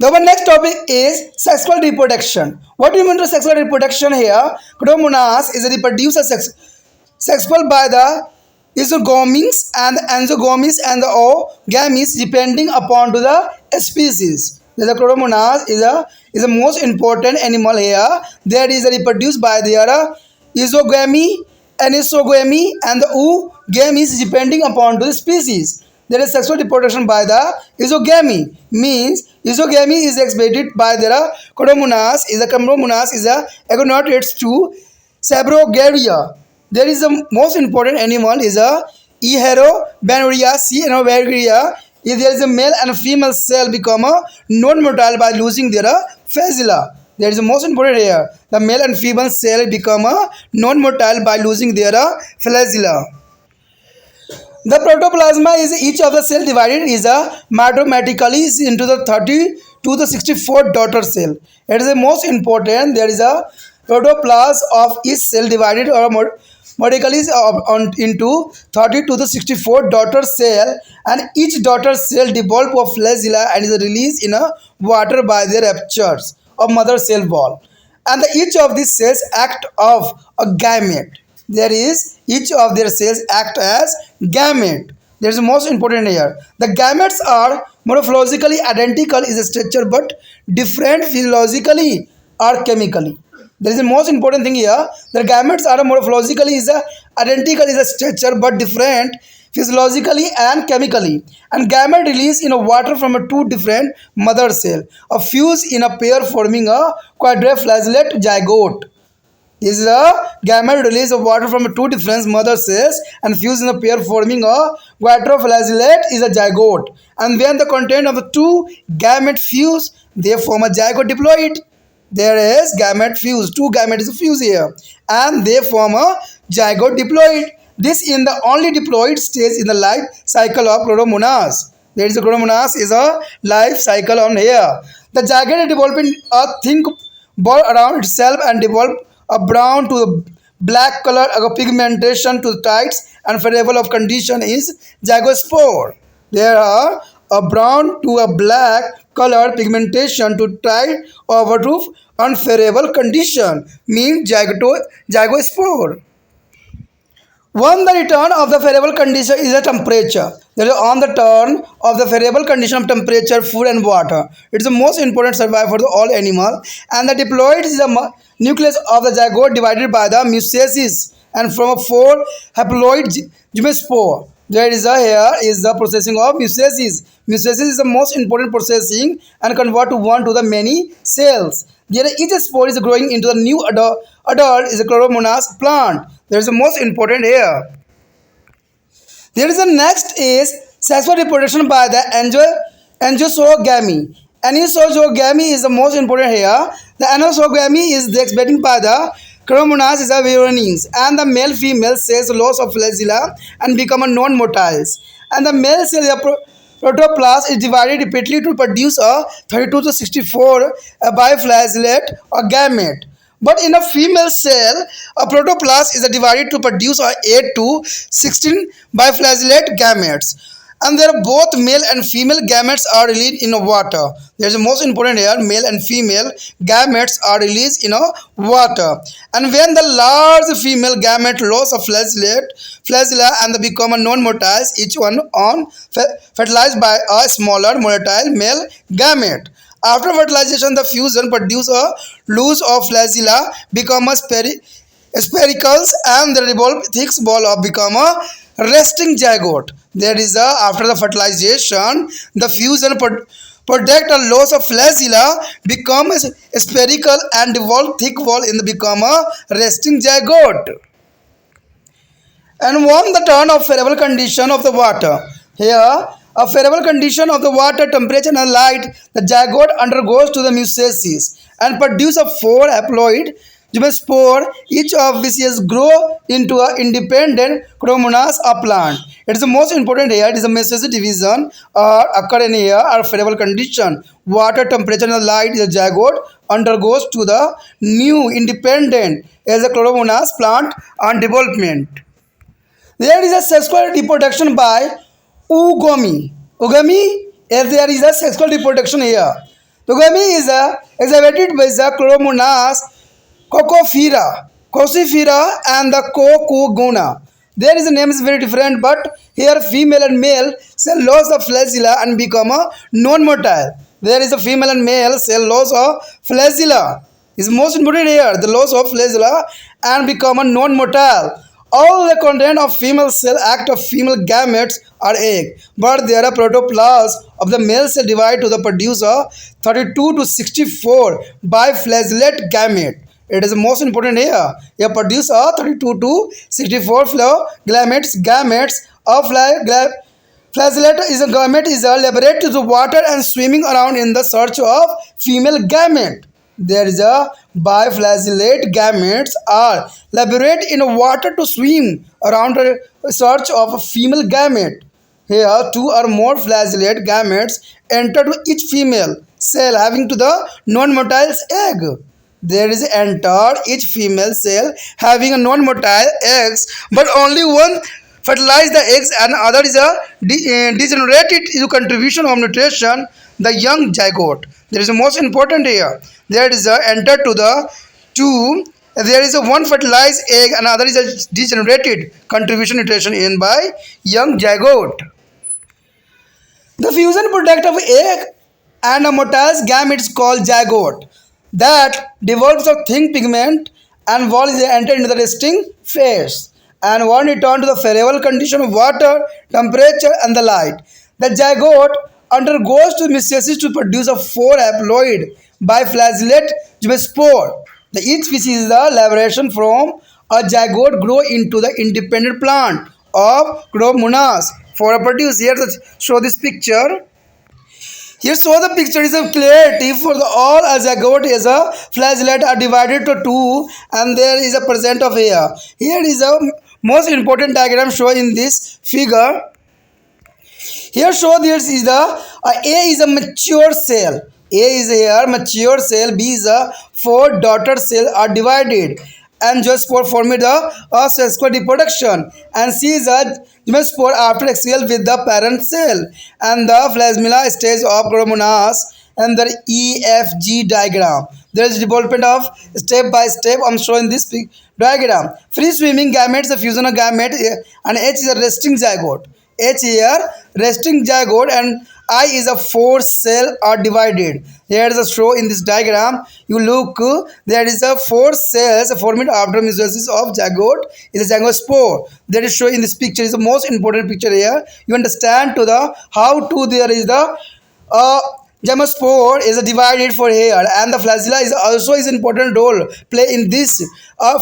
the next topic is sexual reproduction. What do you mean by sexual reproduction here? Chromonas is reproduced sexual by the isogametes and endogametes and the oogametes depending upon to the species. The chromonas is the most important animal here. That is reproduced by their isogamy, anisogamy and the oogametes depending upon to the species. There is sexual reproduction by the isogamy, means isogamy is exhibited by the chromonas is a agonates to Sabrogaria. There is the most important animal is a Eherobanuria, Cenobaria. If there is a male and a female cell become a non-motile by losing their flagella. That is the most important here. The male and female cell become a non-motile by losing their flagella. The protoplasma is each of the cell divided is a mathematically into the 30 to the 64 daughter cell. It is the most important. There is a protoplasm of each cell divided or mathematically into 30 to the 64 daughter cell, and each daughter cell develop of flagella and is released in a water by their ruptures of mother cell wall, and each of these cells act of a gamete. There is each of their cells act as gamete. There is the most important here. The gametes are Morphologically identical is a structure but different physiologically or chemically. There is the most important thing here. The gametes are morphologically is a identical is a structure but different physiologically and chemically. And gamete release in a water from a two different mother cell, a fuse in a pair forming a quadriflagellate zygote. This is a gamete release of water from two different mother cells and fuse in a pair forming a quadriflagellate is a zygote. And when the content of the two gamete fuse, they form a zygote diploid. There is gamete fuse. Two gamete is a fuse here, and they form a zygote diploid. This in the only diploid stage in the life cycle of Chromonas. There is a Chromonas is a life cycle on here. The zygote developing a thin ball around itself and develop a brown to the black color pigmentation to the tides and variable of condition is zygospore. There are a brown to a black color pigmentation to tide over to unfavorable condition mean zygospore. When the return of the variable condition is a temperature, that is on the turn of the variable condition of temperature, food and water. It is the most important survival for the all animal. And the diploid is the nucleus of the zygote divided by the metastasis and from a four haploid gymnospore. There is a here is the processing of metastasis. Metastasis is the most important processing and convert to one to the many cells. There each spore is growing into the new adult is a Chromonas plant. There is the most important here. There is the next is sexual reproduction by the angiospermogamy. Anisosogamy is the most important here. The anisosogamy is the expected by the Chromonas is a veronings and the male female cells loss of flagella and become a non-motiles. And the male cell protoplast is divided repeatedly to produce a 32 to 64 biflagellate or gamete. But in a female cell, a protoplast is divided to produce a 8 to 16 biflagellate gametes. And there are both male and female gametes are released in water. There is the most important here, male and female gametes are released in water. And when the large female gamete loss of flagella and they become a non-motiles, each one on fertilized by a smaller motile male gamete. After fertilization, the fusion produce a loose of flagella, become a sphericals, and the revolved thick ball of become a resting zygote. There is a after the fertilization, the fusion product a loss of flagella, become a spherical and devolve thick wall in the become a resting zygote. And one the turn of favorable condition of the water. Here, a favorable condition of the water, temperature and light, the zygote undergoes to the metastasis and produce a four haploid gymnospore, each of which is grow into an independent Chromonas a plant. It is the most important here. It is a metastasis division occur in here or favorable condition. Water, temperature and light, the zygote undergoes to the new independent as a Chromonas plant and development. There is a sexual reproduction by oogomy. Oogamy, if there is a sexual reproduction here. Oogamy is exhibited by the Chromonas Coccifera and the Cocogona. There is a name is very different, but here female and male cell loss of flagella and become a non-motile. There is a female and male cell loss of flagella. Is most important here, the loss of flagella and become a non-motile. All the content of female cell act of female gametes are egg, but there are protoplasts of the male cell divide to the producer 32 to 64 biflagellate gamete. It is the most important here. You produce a 32 to 64 gametes of flagellate is a gamete is liberated to the water and swimming around in the search of female gamete. There is a biflagellate gametes are liberated in water to swim around a search of a female gamete. Here, two or more flagellate gametes enter to each female cell having to the non-motile's egg. There is enter each female cell having a non-motile eggs, but only one fertilize the eggs and other is a degenerated contribution of nutrition, the young zygote. There is a most important here. There is a enter to the two. There is a one fertilized egg and other is a degenerated contribution nutrition in by young zygote. The fusion product of egg and a motilized gamete is called zygote. That develops a thin pigment and wall is entered into the resting phase and one return to the favorable condition of water, temperature and the light. The zygote undergoes to mitosis to produce a four haploid biflagellate gymnospore. The each species is the elaboration from a zygote grow into the independent plant of Chromonas. For a produce here, show this picture. Here show the picture is a clarity for the all zygote is a flagellate are divided to two and there is a present of here. Here is a most important diagram shown in this figure. Here show this is the A is a mature cell. A is here mature cell. B is a four daughter cell are divided and just for forming the sexual reproduction. And C is a gymnospore after excel with the parent cell and the plasmilla stage of Chromonas and the EFG diagram. There is development of step by step. I'm showing this diagram. Free swimming gametes, the fusion of gamete, and H is a resting zygote. H here resting zygote and I is a four cell are divided. Here is a show in this diagram. You look, there is a four cells formed after meiosis of zygote is a zygospore. That is shown in this picture. Is the most important picture here. You understand to the how to there is the gymnospore is divided for here and the flagella is also is important role play in this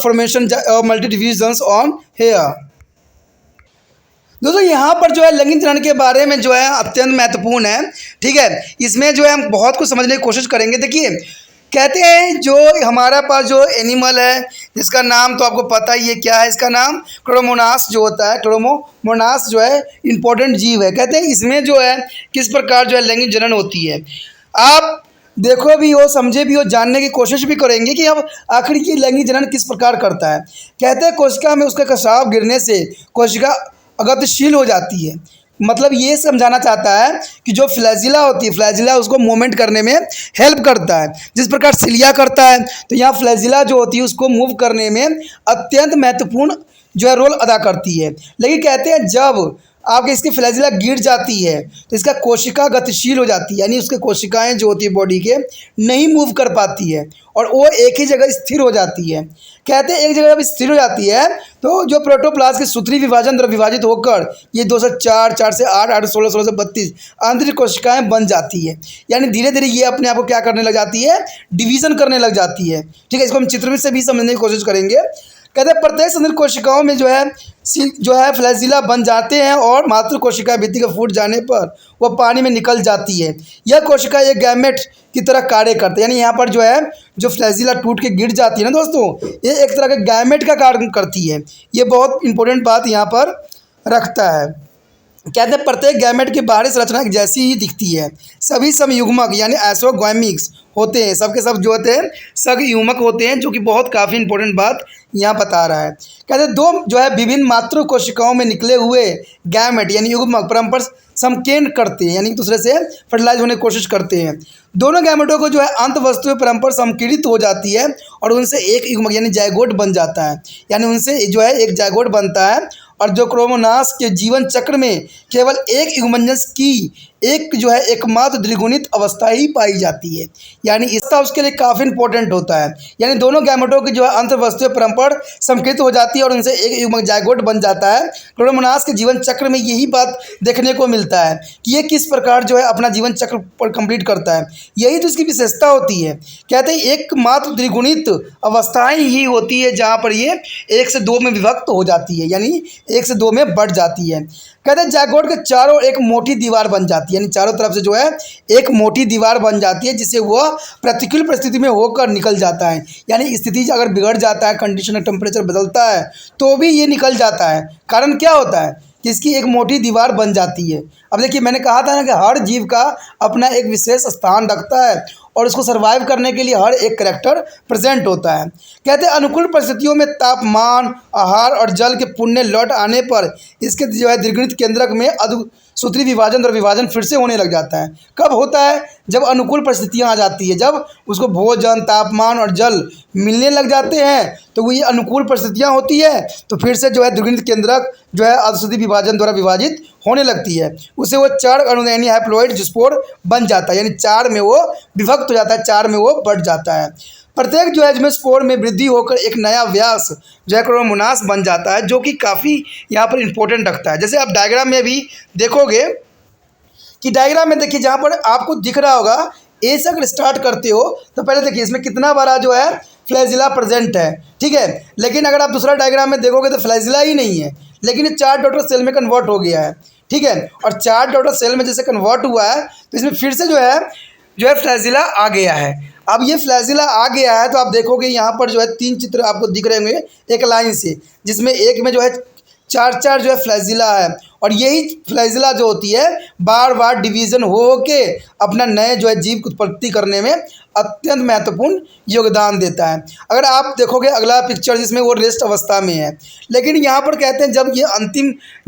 formation multi divisions on here. दोस्तों यहाँ पर जो है लैंगिक जनन के बारे में जो है अत्यंत महत्वपूर्ण है। ठीक है, इसमें जो है हम बहुत कुछ समझने की कोशिश करेंगे। देखिए कहते हैं जो हमारा पास जो एनिमल है जिसका नाम तो आपको पता ही है क्या है, इसका नाम क्रोमोनास जो होता है। क्रोमोनास जो है इंपॉर्टेंट जीव है। कहते हैं इसमें जो है किस प्रकार जो है लैंगिक जनन होती है। आप देखो भी हो, समझे भी हो, जानने की कोशिश भी करेंगे कि अब आखिर ये लैंगिक जनन किस प्रकार करता है। कहते हैं कोशिका में उसका कसाव गिरने से कोशिका अगतिशील हो जाती है। मतलब ये समझाना चाहता है कि जो फ्लैजिला होती है, फ्लैजिला उसको मूवमेंट करने में हेल्प करता है। जिस प्रकार सिलिया करता है तो यहाँ फ्लैजिला जो होती है उसको मूव करने में अत्यंत महत्वपूर्ण जो है रोल अदा करती है। लेकिन कहते हैं जब आपके इसकी फ्लैजिला गिर जाती है तो इसका कोशिका गतिशील हो जाती है, यानी उसके कोशिकाएं जो होती है बॉडी के नहीं मूव कर पाती है और वो एक ही जगह स्थिर हो जाती है। कहते हैं एक जगह जब स्थिर हो जाती है तो जो प्रोटोप्लाज्म के सूत्री विभाजन द्वारा विभाजित होकर ये 2 से 4, 4 से 8, 8 से 16, 16 से 32 आंतरिक कोशिकाएं बन जाती है। यानी धीरे धीरे ये अपने आप को क्या करने लग जाती है, डिवीज़न करने लग जाती है। ठीक है, इसको हम चित्र में से भी समझने की कोशिश करेंगे। कहते हैं प्रत्येक संतुलित कोशिकाओं में जो है फ्लैजिला बन जाते हैं और मातृ कोशिका भित्ति के फूट जाने पर वह पानी में निकल जाती है। यह कोशिका एक गैमेट की तरह कार्य करते हैं। यानी यहाँ पर जो है जो फ्लैजिला टूट के गिर जाती है ना दोस्तों, ये एक तरह के गैमेट का कार्य करती है। ये बहुत इंपॉर्टेंट बात यहाँ पर रखता है। कहते हैं प्रत्येक गैमेट की बाहरी संरचना एक जैसी ही दिखती है। सभी समयुग्मक यानी ऐसोगैमिक्स होते हैं, सबके सब जो होते हैं सगयुग्मक होते हैं, जो कि बहुत काफ़ी इंपॉर्टेंट बात यहाँ बता रहा है। कहते हैं दो जो है विभिन्न मातृ कोशिकाओं में निकले हुए गैमेट यानी युग्मक परस्पर समकेंद्र करते हैं, यानी एक दूसरे से फर्टिलाइज होने की कोशिश करते हैं। दोनों गैमेटों को जो है अंत वस्तु में परस्पर समकीर्णित हो जाती है और उनसे एक युग्मक यानी जाइगोट बन जाता है। यानी उनसे जो है एक जाइगोट बनता है और जो क्रोमोनास के जीवन चक्र में केवल एक युग्मनज की एक जो है एकमात्र द्विगुणित अवस्था ही पाई जाती है। यानी इसका उसके लिए काफ़ी इंपॉर्टेंट होता है। यानी दोनों गैमेटों की जो है अंतर्वस्तु परस्पर समकृत हो जाती है और उनसे एक युग्मक जाइगोट बन जाता है। क्रोमोनास के जीवन चक्र में यही बात देखने को मिलता है कि ये किस प्रकार जो है अपना जीवन चक्र पर कंप्लीट करता है। यही तो इसकी विशेषता होती है। कहते हैं एकमात्र द्विगुणित अवस्थाएं ही होती है जहाँ पर ये 1 से 2 में विभक्त हो जाती है, यानी 1 से 2 में बढ़ जाती है। कहते हैं जाइगोट के चारों एक मोटी दीवार बन जाती है, यानी चारों तरफ से जो है एक मोटी दीवार बन जाती है जिससे वह प्रतिकूल परिस्थिति में होकर निकल जाता है। यानी स्थिति अगर बिगड़ जाता है, कंडीशन टेम्परेचर बदलता है तो भी ये निकल जाता है। कारण क्या होता है कि इसकी एक मोटी दीवार बन जाती है। अब देखिए मैंने कहा था ना कि हर जीव का अपना एक विशेष स्थान रखता है और उसको सर्वाइव करने के लिए हर एक करैक्टर प्रेजेंट होता है। कहते हैं अनुकूल परिस्थितियों में तापमान, आहार और जल के पुण्य लौट आने पर इसके जो है द्विगुणित केंद्रक में सूत्री विभाजन और विभाजन फिर से होने लग जाता है। कब होता है? जब अनुकूल परिस्थितियां आ जाती है, जब उसको भोजन, तापमान और जल मिलने लग जाते हैं, तो वो ये अनुकूल परिस्थितियां होती है, तो फिर से जो है द्विगुणित केंद्रक जो है अर्धसूत्री विभाजन द्वारा विभाजित होने लगती है। उसे वो चार अणु यानी हैप्लॉइड स्पोर बन जाता है, यानी चार में वो विभक्त हो जाता है, चार में वो बढ़ जाता है। प्रत्येक जो है इसमें स्पोर में वृद्धि होकर एक नया व्यास जो है क्लोरोमोनास बन जाता है, जो कि काफ़ी यहाँ पर इंपॉर्टेंट रखता है। जैसे आप डायग्राम में भी देखोगे कि डायग्राम में देखिए जहाँ पर आपको दिख रहा होगा, ए से अगर स्टार्ट करते हो तो पहले देखिए इसमें कितना बड़ा जो है फ्लैजिला प्रेजेंट है, ठीक है। लेकिन अगर आप दूसरा डायग्राम में देखोगे तो फ्लैजिला ही नहीं है, लेकिन ये 4 डॉटर सेल में कन्वर्ट हो गया है, ठीक है। और 4 डॉटर सेल में जैसे कन्वर्ट हुआ है तो इसमें फिर से जो है फ्लैजिला आ गया है। अब ये फ्लैजिला आ गया है तो आप देखोगे यहाँ पर जो है 3 चित्र आपको दिख रहे होंगे एक लाइन से, जिसमें एक में जो है 4 जो है फ्लैजिला है, और यही फ्लैजिला जो होती है बार बार डिवीज़न हो के अपना नए जो है जीव की उत्पत्ति करने में अत्यंत महत्वपूर्ण योगदान देता है। अगर आप देखोगे अगला पिक्चर जिसमें वो रेस्ट अवस्था में है, लेकिन यहाँ पर कहते हैं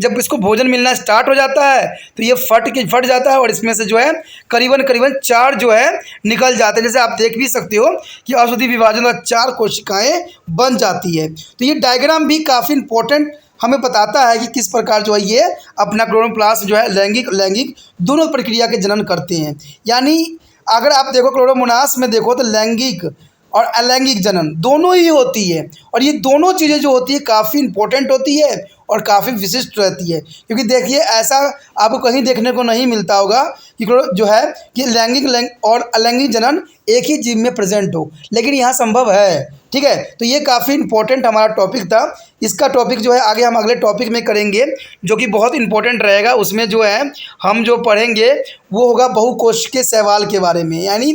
जब इसको भोजन मिलना स्टार्ट हो जाता है तो ये फट जाता है, और इसमें से जो है करीबन 4 जो है निकल जाते हैं। जैसे आप देख भी सकते हो कि औषधि विभाजन और 4 कोशिकाएँ बन जाती है। तो ये डायग्राम भी काफ़ी इंपॉर्टेंट हमें बताता है कि किस प्रकार जो है ये अपना क्लोरोप्लास्ट जो है लैंगिक दोनों प्रक्रिया के जनन करते हैं। यानी अगर आप देखो क्लोरोमोनास में देखो तो लैंगिक और अलैंगिक जनन दोनों ही होती है, और ये दोनों चीज़ें जो होती है काफ़ी इंपॉर्टेंट होती है और काफ़ी विशिष्ट रहती है। क्योंकि देखिए ऐसा आपको कहीं देखने को नहीं मिलता होगा कि जो है कि लैंगिक और अलैंगिक जनन एक ही जीव में प्रेजेंट हो, लेकिन यहाँ संभव है, ठीक है। तो ये काफ़ी इंपॉर्टेंट हमारा टॉपिक था। इसका टॉपिक जो है आगे हम अगले टॉपिक में करेंगे, जो कि बहुत इंपॉर्टेंट रहेगा। उसमें जो है हम जो पढ़ेंगे वो होगा बहुकोशिकीय शैवाल के बारे में, यानी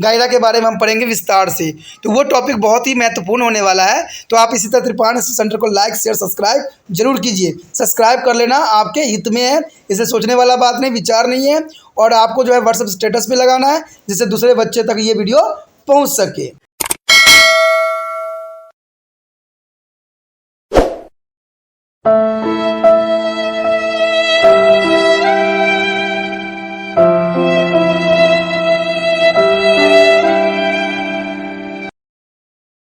गायरा के बारे में हम पढ़ेंगे विस्तार से। तो वो टॉपिक बहुत ही महत्वपूर्ण होने वाला है। तो आप इसी तरह त्रिपाण सेंटर को लाइक शेयर सब्सक्राइब जरूर कीजिए। सब्सक्राइब कर लेना, आपके हित में है, इसे सोचने वाला बात नहीं, विचार नहीं है। और आपको जो है व्हाट्सएप स्टेटस पे लगाना है, जिससे दूसरे बच्चे तक ये वीडियो पहुंच सके।